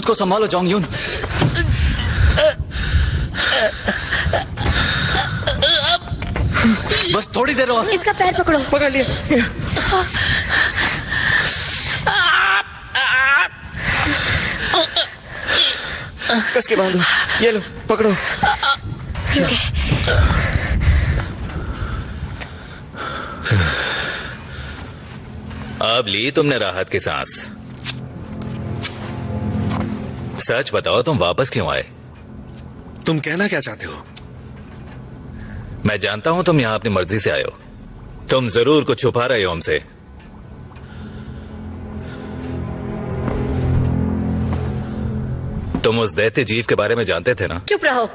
उसको संभालो जोंग यून। बस थोड़ी देर और। इसका पैर पकड़ो। पकड़ लिया। कस के बांधो। ये लो पकड़ो। ठीक है। अब ली तुमने राहत की सांस। सच बताओ, तुम वापस क्यों आए? तुम कहना क्या चाहते हो? मैं जानता हूं तुम यहां अपनी मर्जी से आए हो। तुम जरूर कुछ छुपा रहे हो हमसे। तुम उस दैत्य जीव के बारे में जानते थे ना? चुप रहो।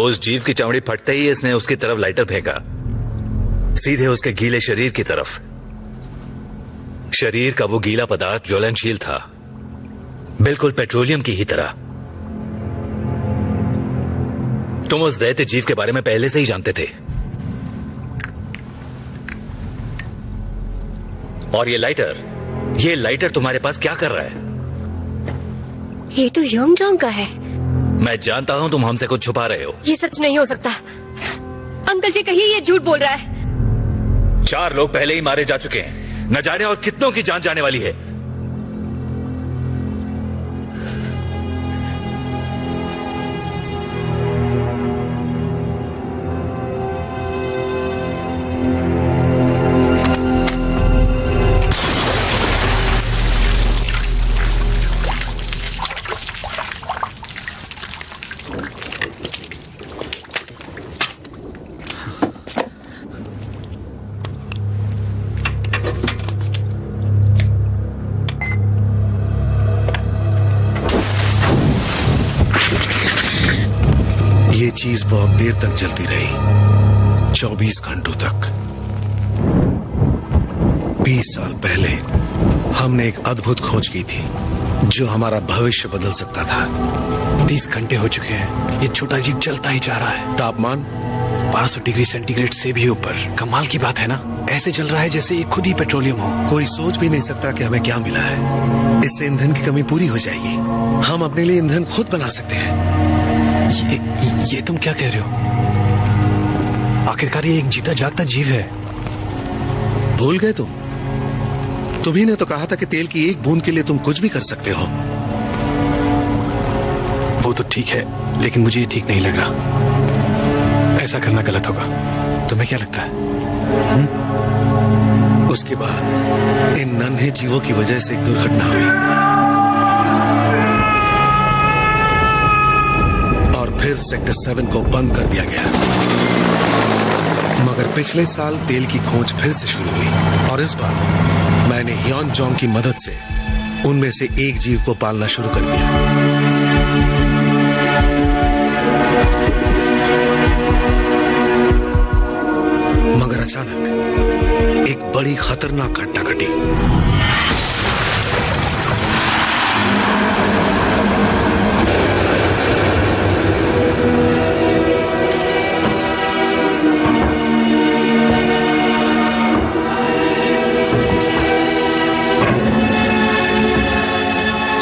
उस जीव की चमड़ी फटते ही इसने उसकी तरफ लाइटर फेंका, सीधे उसके गीले शरीर की तरफ। शरीर का वो गीला पदार्थ ज्वलनशील था, बिल्कुल पेट्रोलियम की ही तरह। तुम उस दैत्य जीव के बारे में पहले से ही जानते थे। और ये लाइटर तुम्हारे पास क्या कर रहा है? ये तो योंग जोंग का है। मैं जानता हूं तुम हमसे कुछ छुपा रहे हो। ये सच नहीं हो सकता। अंकल जी कहिए ये झूठ बोल रहा है। 4 लोग पहले ही मारे जा चुके हैं, न जाने और कितनों की जान जाने वाली है। ये चीज बहुत देर तक जलती रही, 24 घंटों तक। 20 साल पहले हमने एक अद्भुत खोज की थी जो हमारा भविष्य बदल सकता था। 30 घंटे हो चुके हैं, ये छोटा जीव जलता ही जा रहा है। तापमान 1200 डिग्री सेंटीग्रेड से भी ऊपर। कमाल की बात है ना, ऐसे जल रहा है जैसे ये खुद ही पेट्रोलियम हो। कोई सोच भी नहीं सकता कि हमें क्या मिला है। इससे ईंधन की कमी पूरी हो जाएगी। हम अपने लिए ईंधन खुद बना सकते हैं। ये तुम क्या कह रहे हो? आखिरकार ये एक जीता जागता जीव है। भूल गए तुम? तुम्ही ने तो कहा था कि तेल की एक बूंद के लिए तुम कुछ भी कर सकते हो। वो तो ठीक है, लेकिन मुझे ये ठीक नहीं लग रहा। ऐसा करना गलत होगा। तुम्हें क्या लगता है? उसके बाद इन नन्हे जीवों की वजह से एक दुर्घटना हुई और फिर सेक्टर 7 को बंद कर दिया गया। मगर पिछले साल तेल की खोज फिर से शुरू हुई और इस बार मैंने ह्योन जोंग की मदद से उनमें से एक जीव को पालना शुरू कर दिया। मगर अचानक एक बड़ी खतरनाक घटना घटी।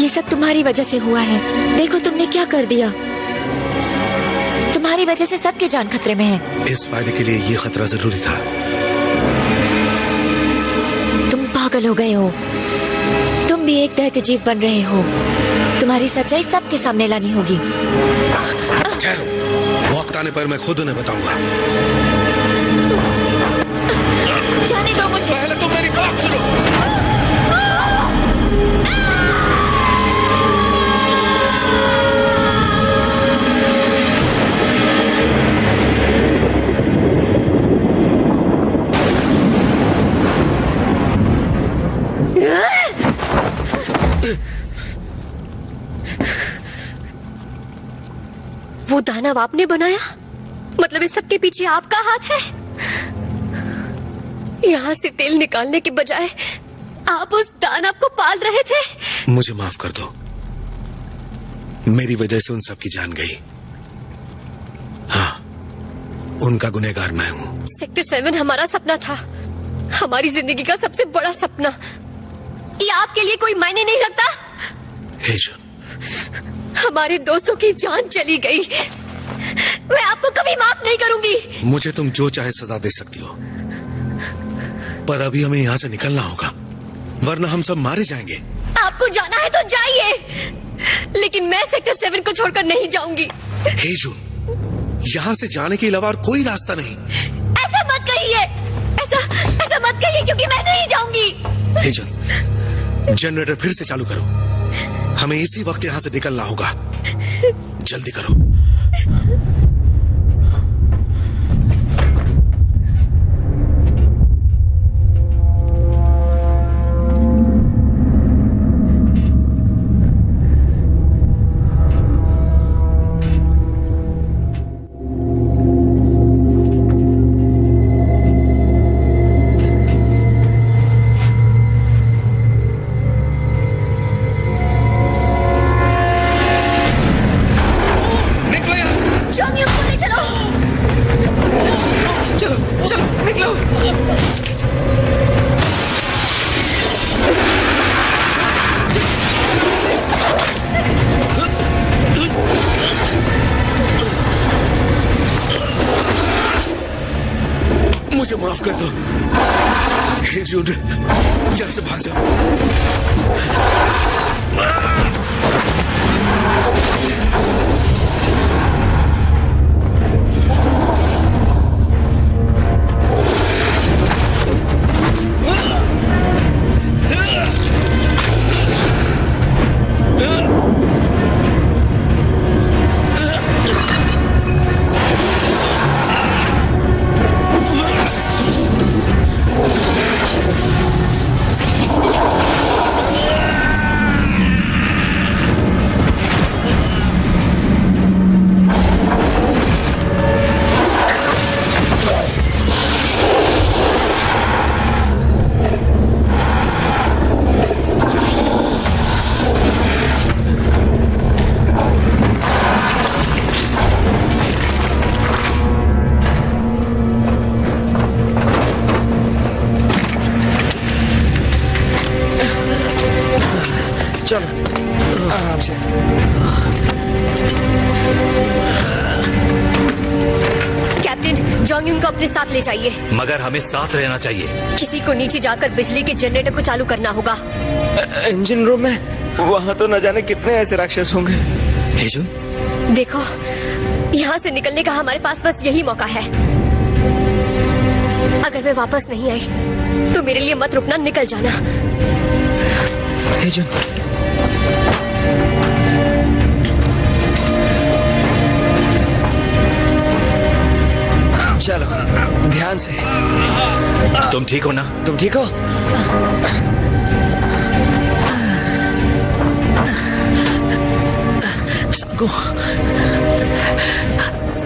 ये सब तुम्हारी वजह से हुआ है। देखो तुमने क्या कर दिया। तुम्हारी वजह से सबकी जान खतरे में है। इस फायदे के लिए ये खतरा जरूरी था। तुम पागल हो गए हो। तुम भी एक दैत्य जीव बन रहे हो। तुम्हारी सच्चाई सबके सामने लानी होगी। ठहरो, वक्त आने पर मैं खुद उन्हें बताऊंगा। जाने दो मुझे। पहले तुम मेरी बात सुनो। वो दानव आपने बनाया? मतलब इस सब के पीछे आपका हाथ है? यहाँ से तेल निकालने के बजाय आप उस दानव को पाल रहे थे? मुझे माफ कर दो, मेरी वजह से उन सब की जान गई। हाँ, उनका गुनहगार मैं हूँ। सेक्टर 7 हमारा सपना था, हमारी जिंदगी का सबसे बड़ा सपना। ये आपके लिए कोई मायने नहीं रखता? हमारे दोस्तों की जान चली गई। मैं आपको कभी माफ नहीं करूंगी। मुझे तुम जो चाहे सजा दे सकती हो, पर अभी हमें यहाँ से निकलना होगा, वरना हम सब मारे जाएंगे। आपको जाना है तो जाइए, लेकिन मैं सेक्टर 7 को छोड़कर नहीं जाऊंगी। हे जून, यहाँ से जाने के अलावा और कोई रास्ता नहीं। ऐसा मत कहिए, ऐसा मत कहिए, क्योंकि मैं नहीं जाऊंगी। हे जून, जनरेटर फिर से चालू करो, हमें इसी वक्त यहाँ से निकलना होगा। जल्दी करो। मुझे माफ कर दो। हे जून, यहाँ से भाग जाओ। चलो आराम से। कैप्टन, जोंग को अपने साथ ले जाइए। मगर हमें साथ रहना चाहिए। किसी को नीचे जाकर बिजली के जनरेटर को चालू करना होगा। इंजन रूम में वहाँ तो न जाने कितने ऐसे राक्षस होंगे। हेजुन, देखो, यहाँ से निकलने का हमारे पास बस यही मौका है। अगर मैं वापस नहीं आई तो मेरे लिए मत रुकना, निकल जाना। हेजुन, चलो ध्यान से। तुम ठीक हो ना? तुम ठीक हो? सांगो,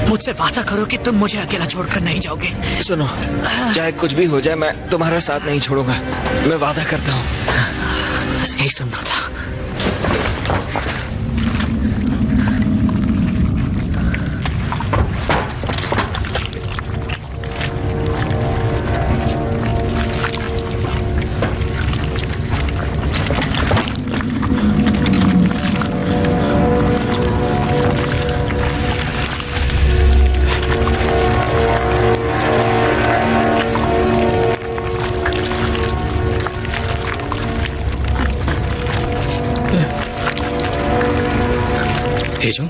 मुझसे वादा करो कि तुम मुझे अकेला छोड़कर नहीं जाओगे। सुनो, चाहे कुछ भी हो जाए मैं तुम्हारा साथ नहीं छोड़ूंगा, मैं वादा करता हूँ। बस यही सुनना था। हेजुन,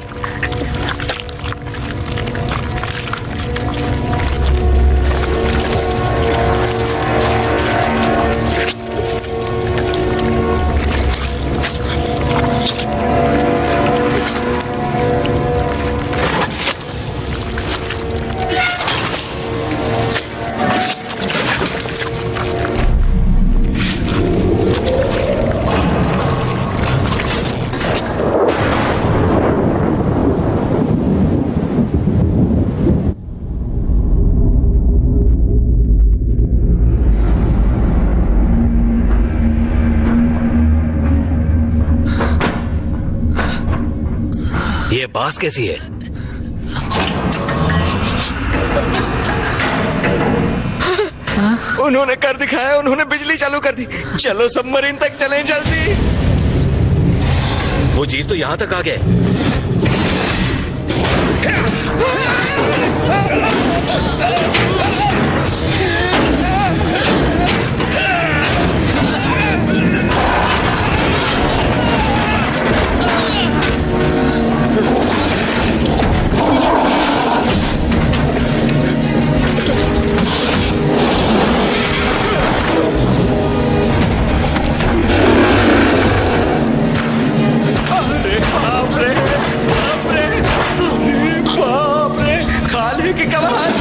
ये बास कैसी है? उन्होंने कर दिखाया, उन्होंने बिजली चालू कर दी। चलो सबमरीन तक चलें जल्दी। वो जीव तो यहाँ तक आ गए। की कमान।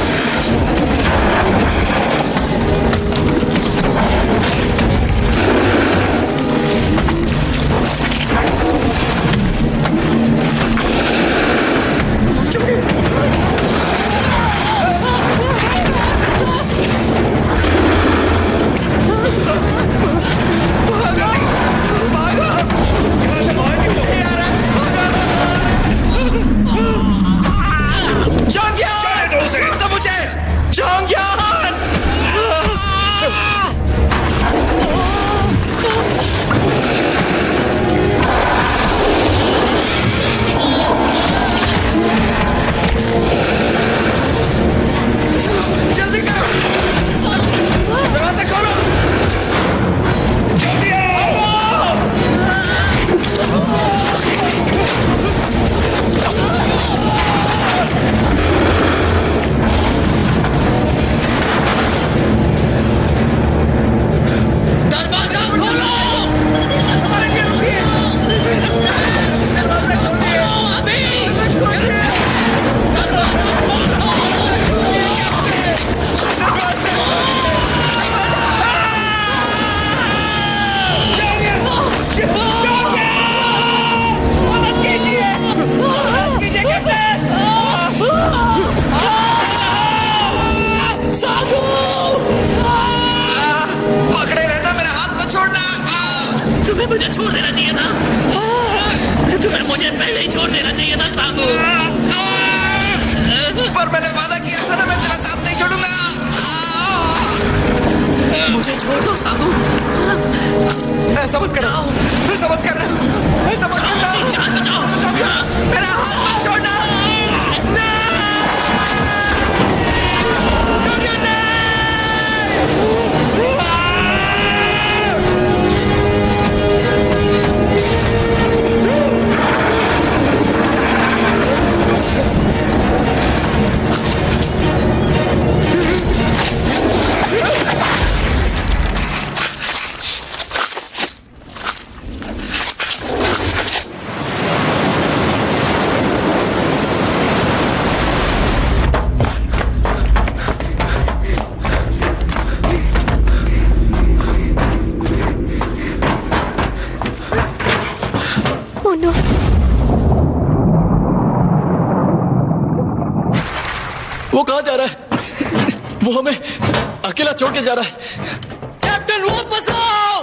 मुझे छोड़ देना चाहिए था। तुम्हें मुझे पहले ही छोड़ देना चाहिए था सांगू। पर मैंने वादा किया था ना, मैं तेरा साथ नहीं छोड़ूंगा। मुझे छोड़ दो सांगू। ऐसा मत करना, ऐसा मत करना, ऐसा मत करना। जान बचाओ, मेरा हाथ मत छोड़ना। वो कहाँ जा रहा है? वो हमें अकेला छोड़ के जा रहा है। कैप्टन वापस आओ!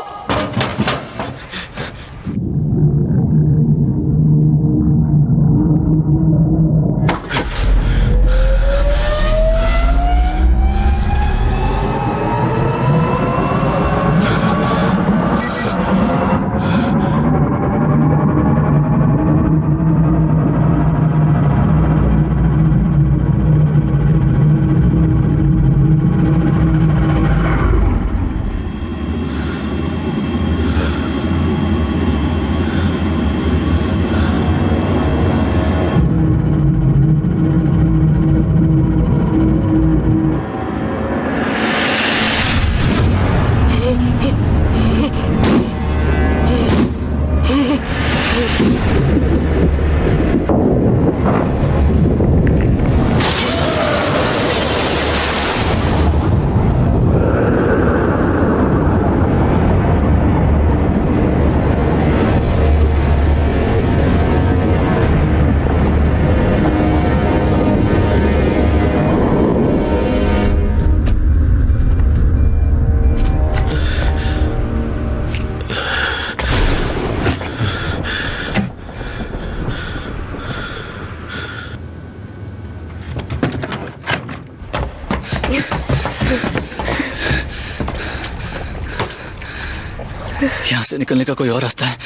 यहाँ से निकलने का कोई और रास्ता है?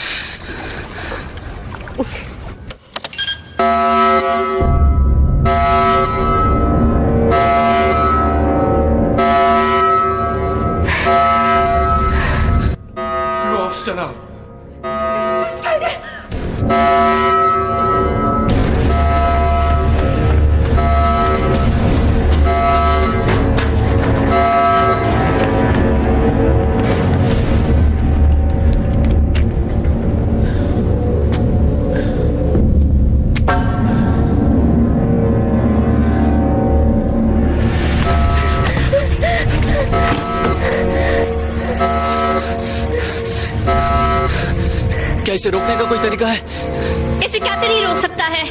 क्या इसे रोकने का कोई तरीका है? इसे कैप्टन ही रोक सकता है।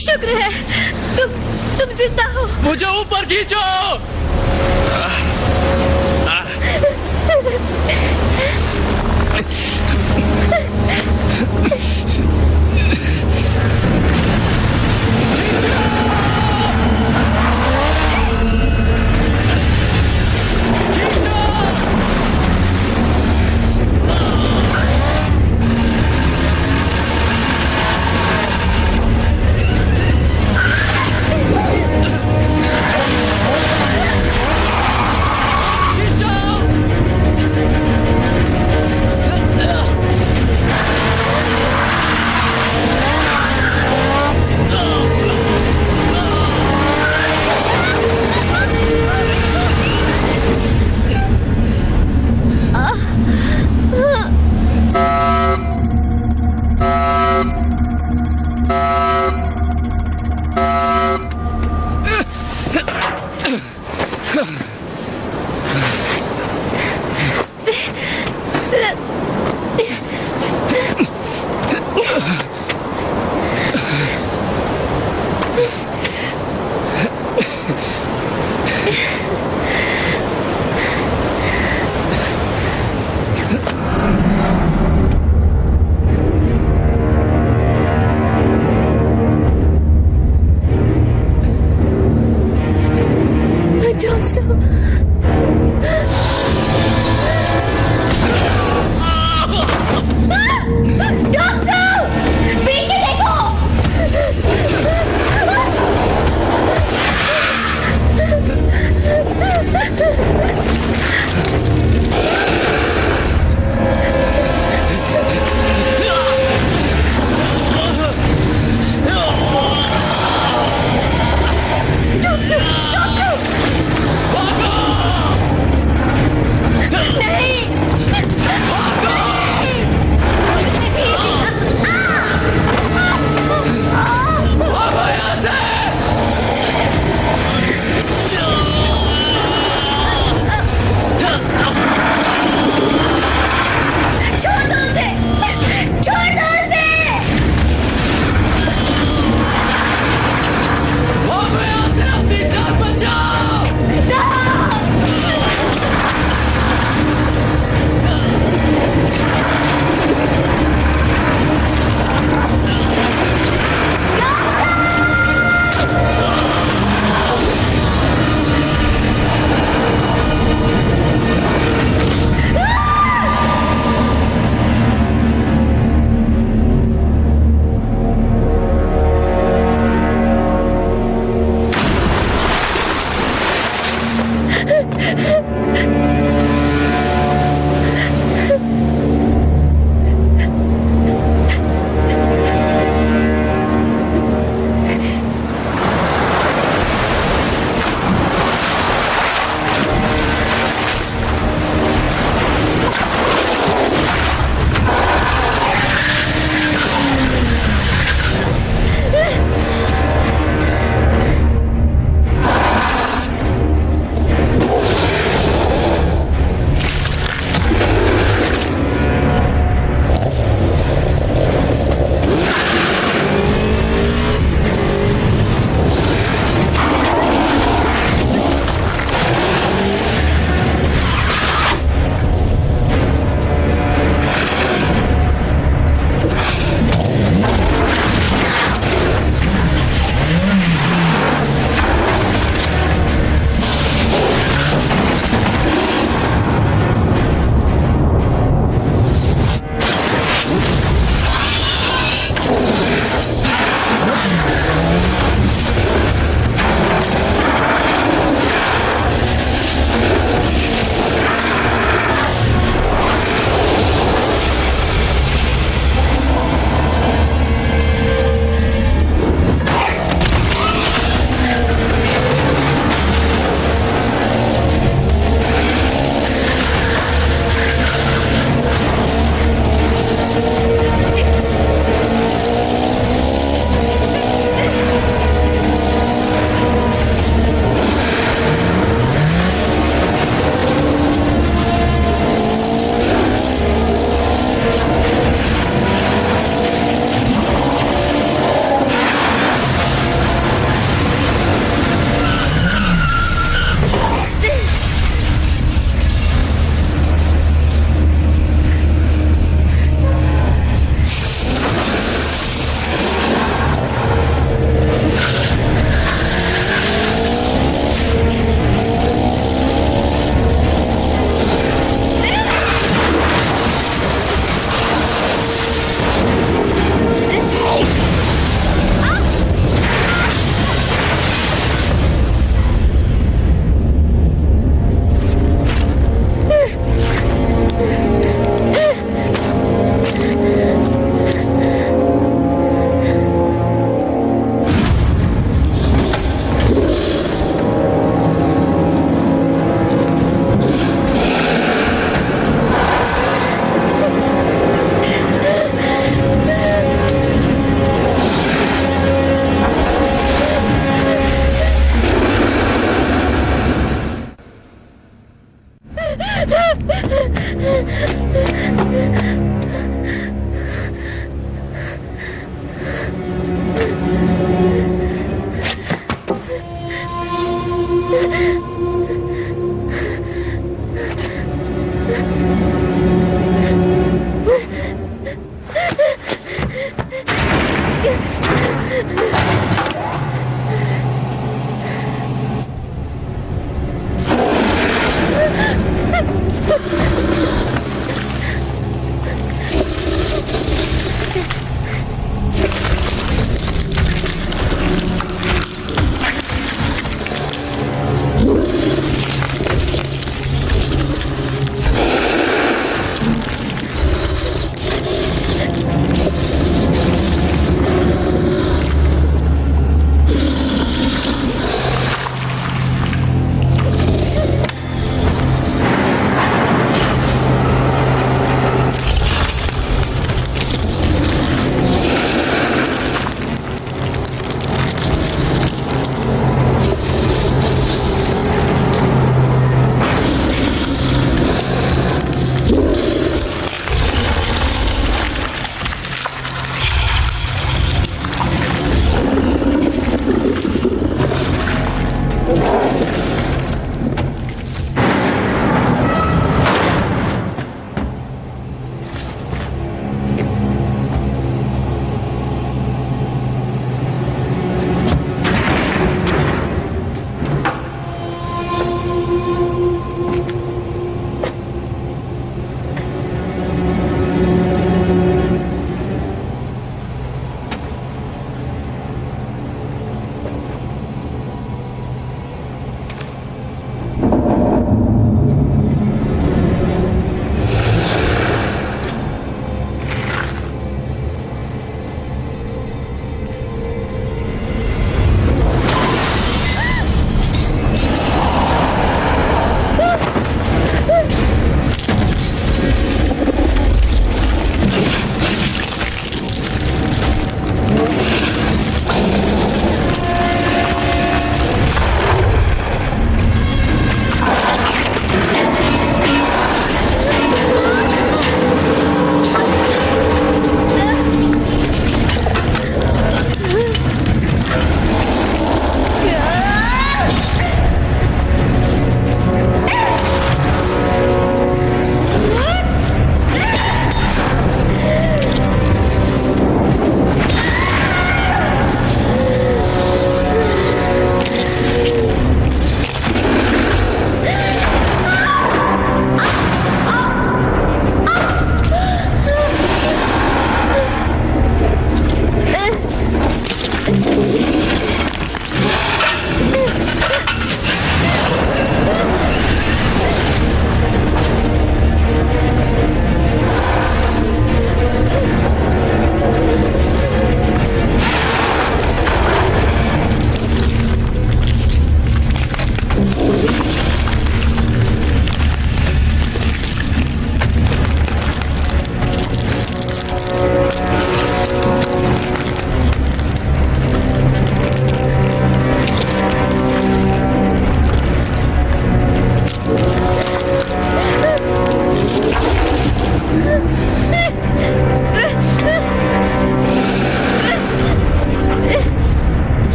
शुक्र है तुम जिंदा हो। मुझे ऊपर खींचो।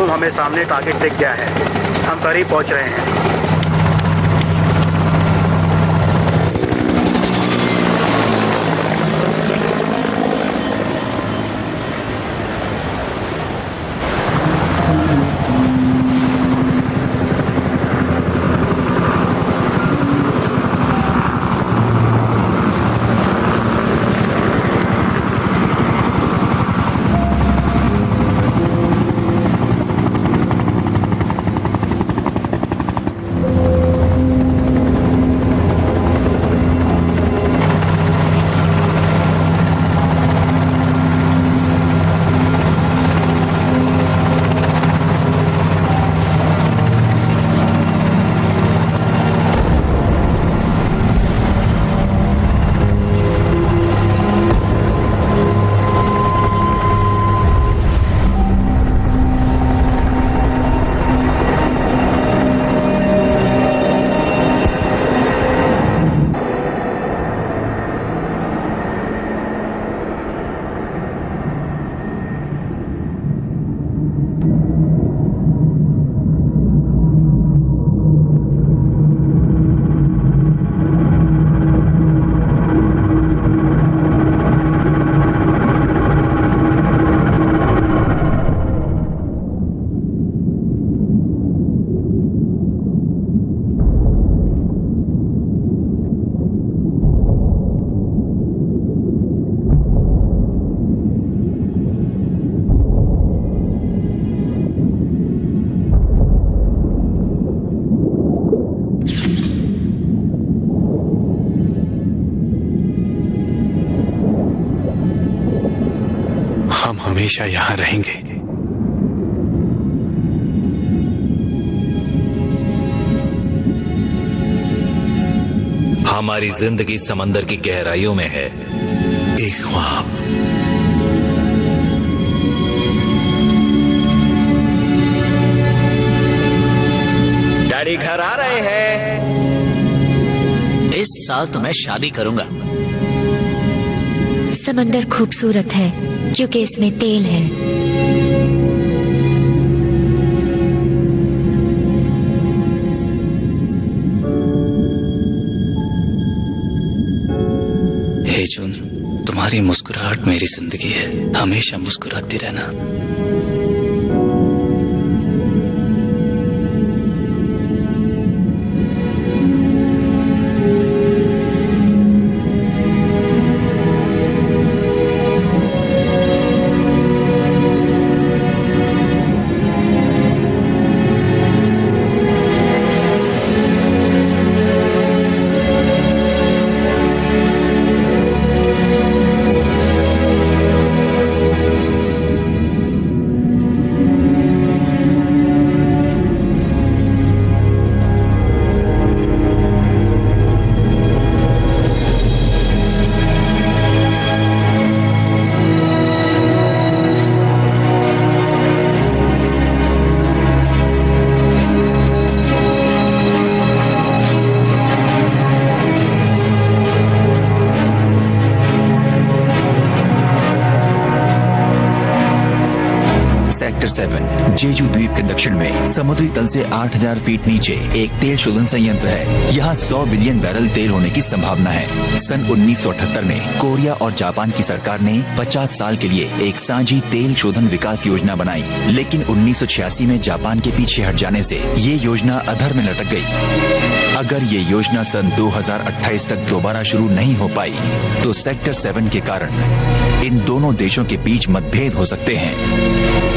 हमें सामने टारगेट दिख गया है, हम करीब पहुंच रहे हैं। हम हमेशा यहां रहेंगे। हमारी जिंदगी समंदर की गहराइयों में है, एक ख्वाब। डैडी घर आ रहे हैं। इस साल तो मैं शादी करूंगा। समंदर खूबसूरत है क्योंकि इसमें तेल है। हे जून, तुम्हारी मुस्कुराहट मेरी जिंदगी है, हमेशा मुस्कुराती रहना। सेक्टर 7 जेजू द्वीप के दक्षिण में समुद्री तल से 8000 फीट नीचे एक तेल शोधन संयंत्र है। यहाँ 100 बिलियन बैरल तेल होने की संभावना है। सन 1978 में कोरिया और जापान की सरकार ने 50 साल के लिए एक साझी तेल शोधन विकास योजना बनाई, लेकिन 1986 में जापान के पीछे हट जाने से ये योजना अधर में लटक गई। अगर ये योजना सन 2028 तक दोबारा शुरू नहीं हो पाई तो सेक्टर 7 के कारण इन दोनों देशों के बीच मतभेद हो सकते हैं।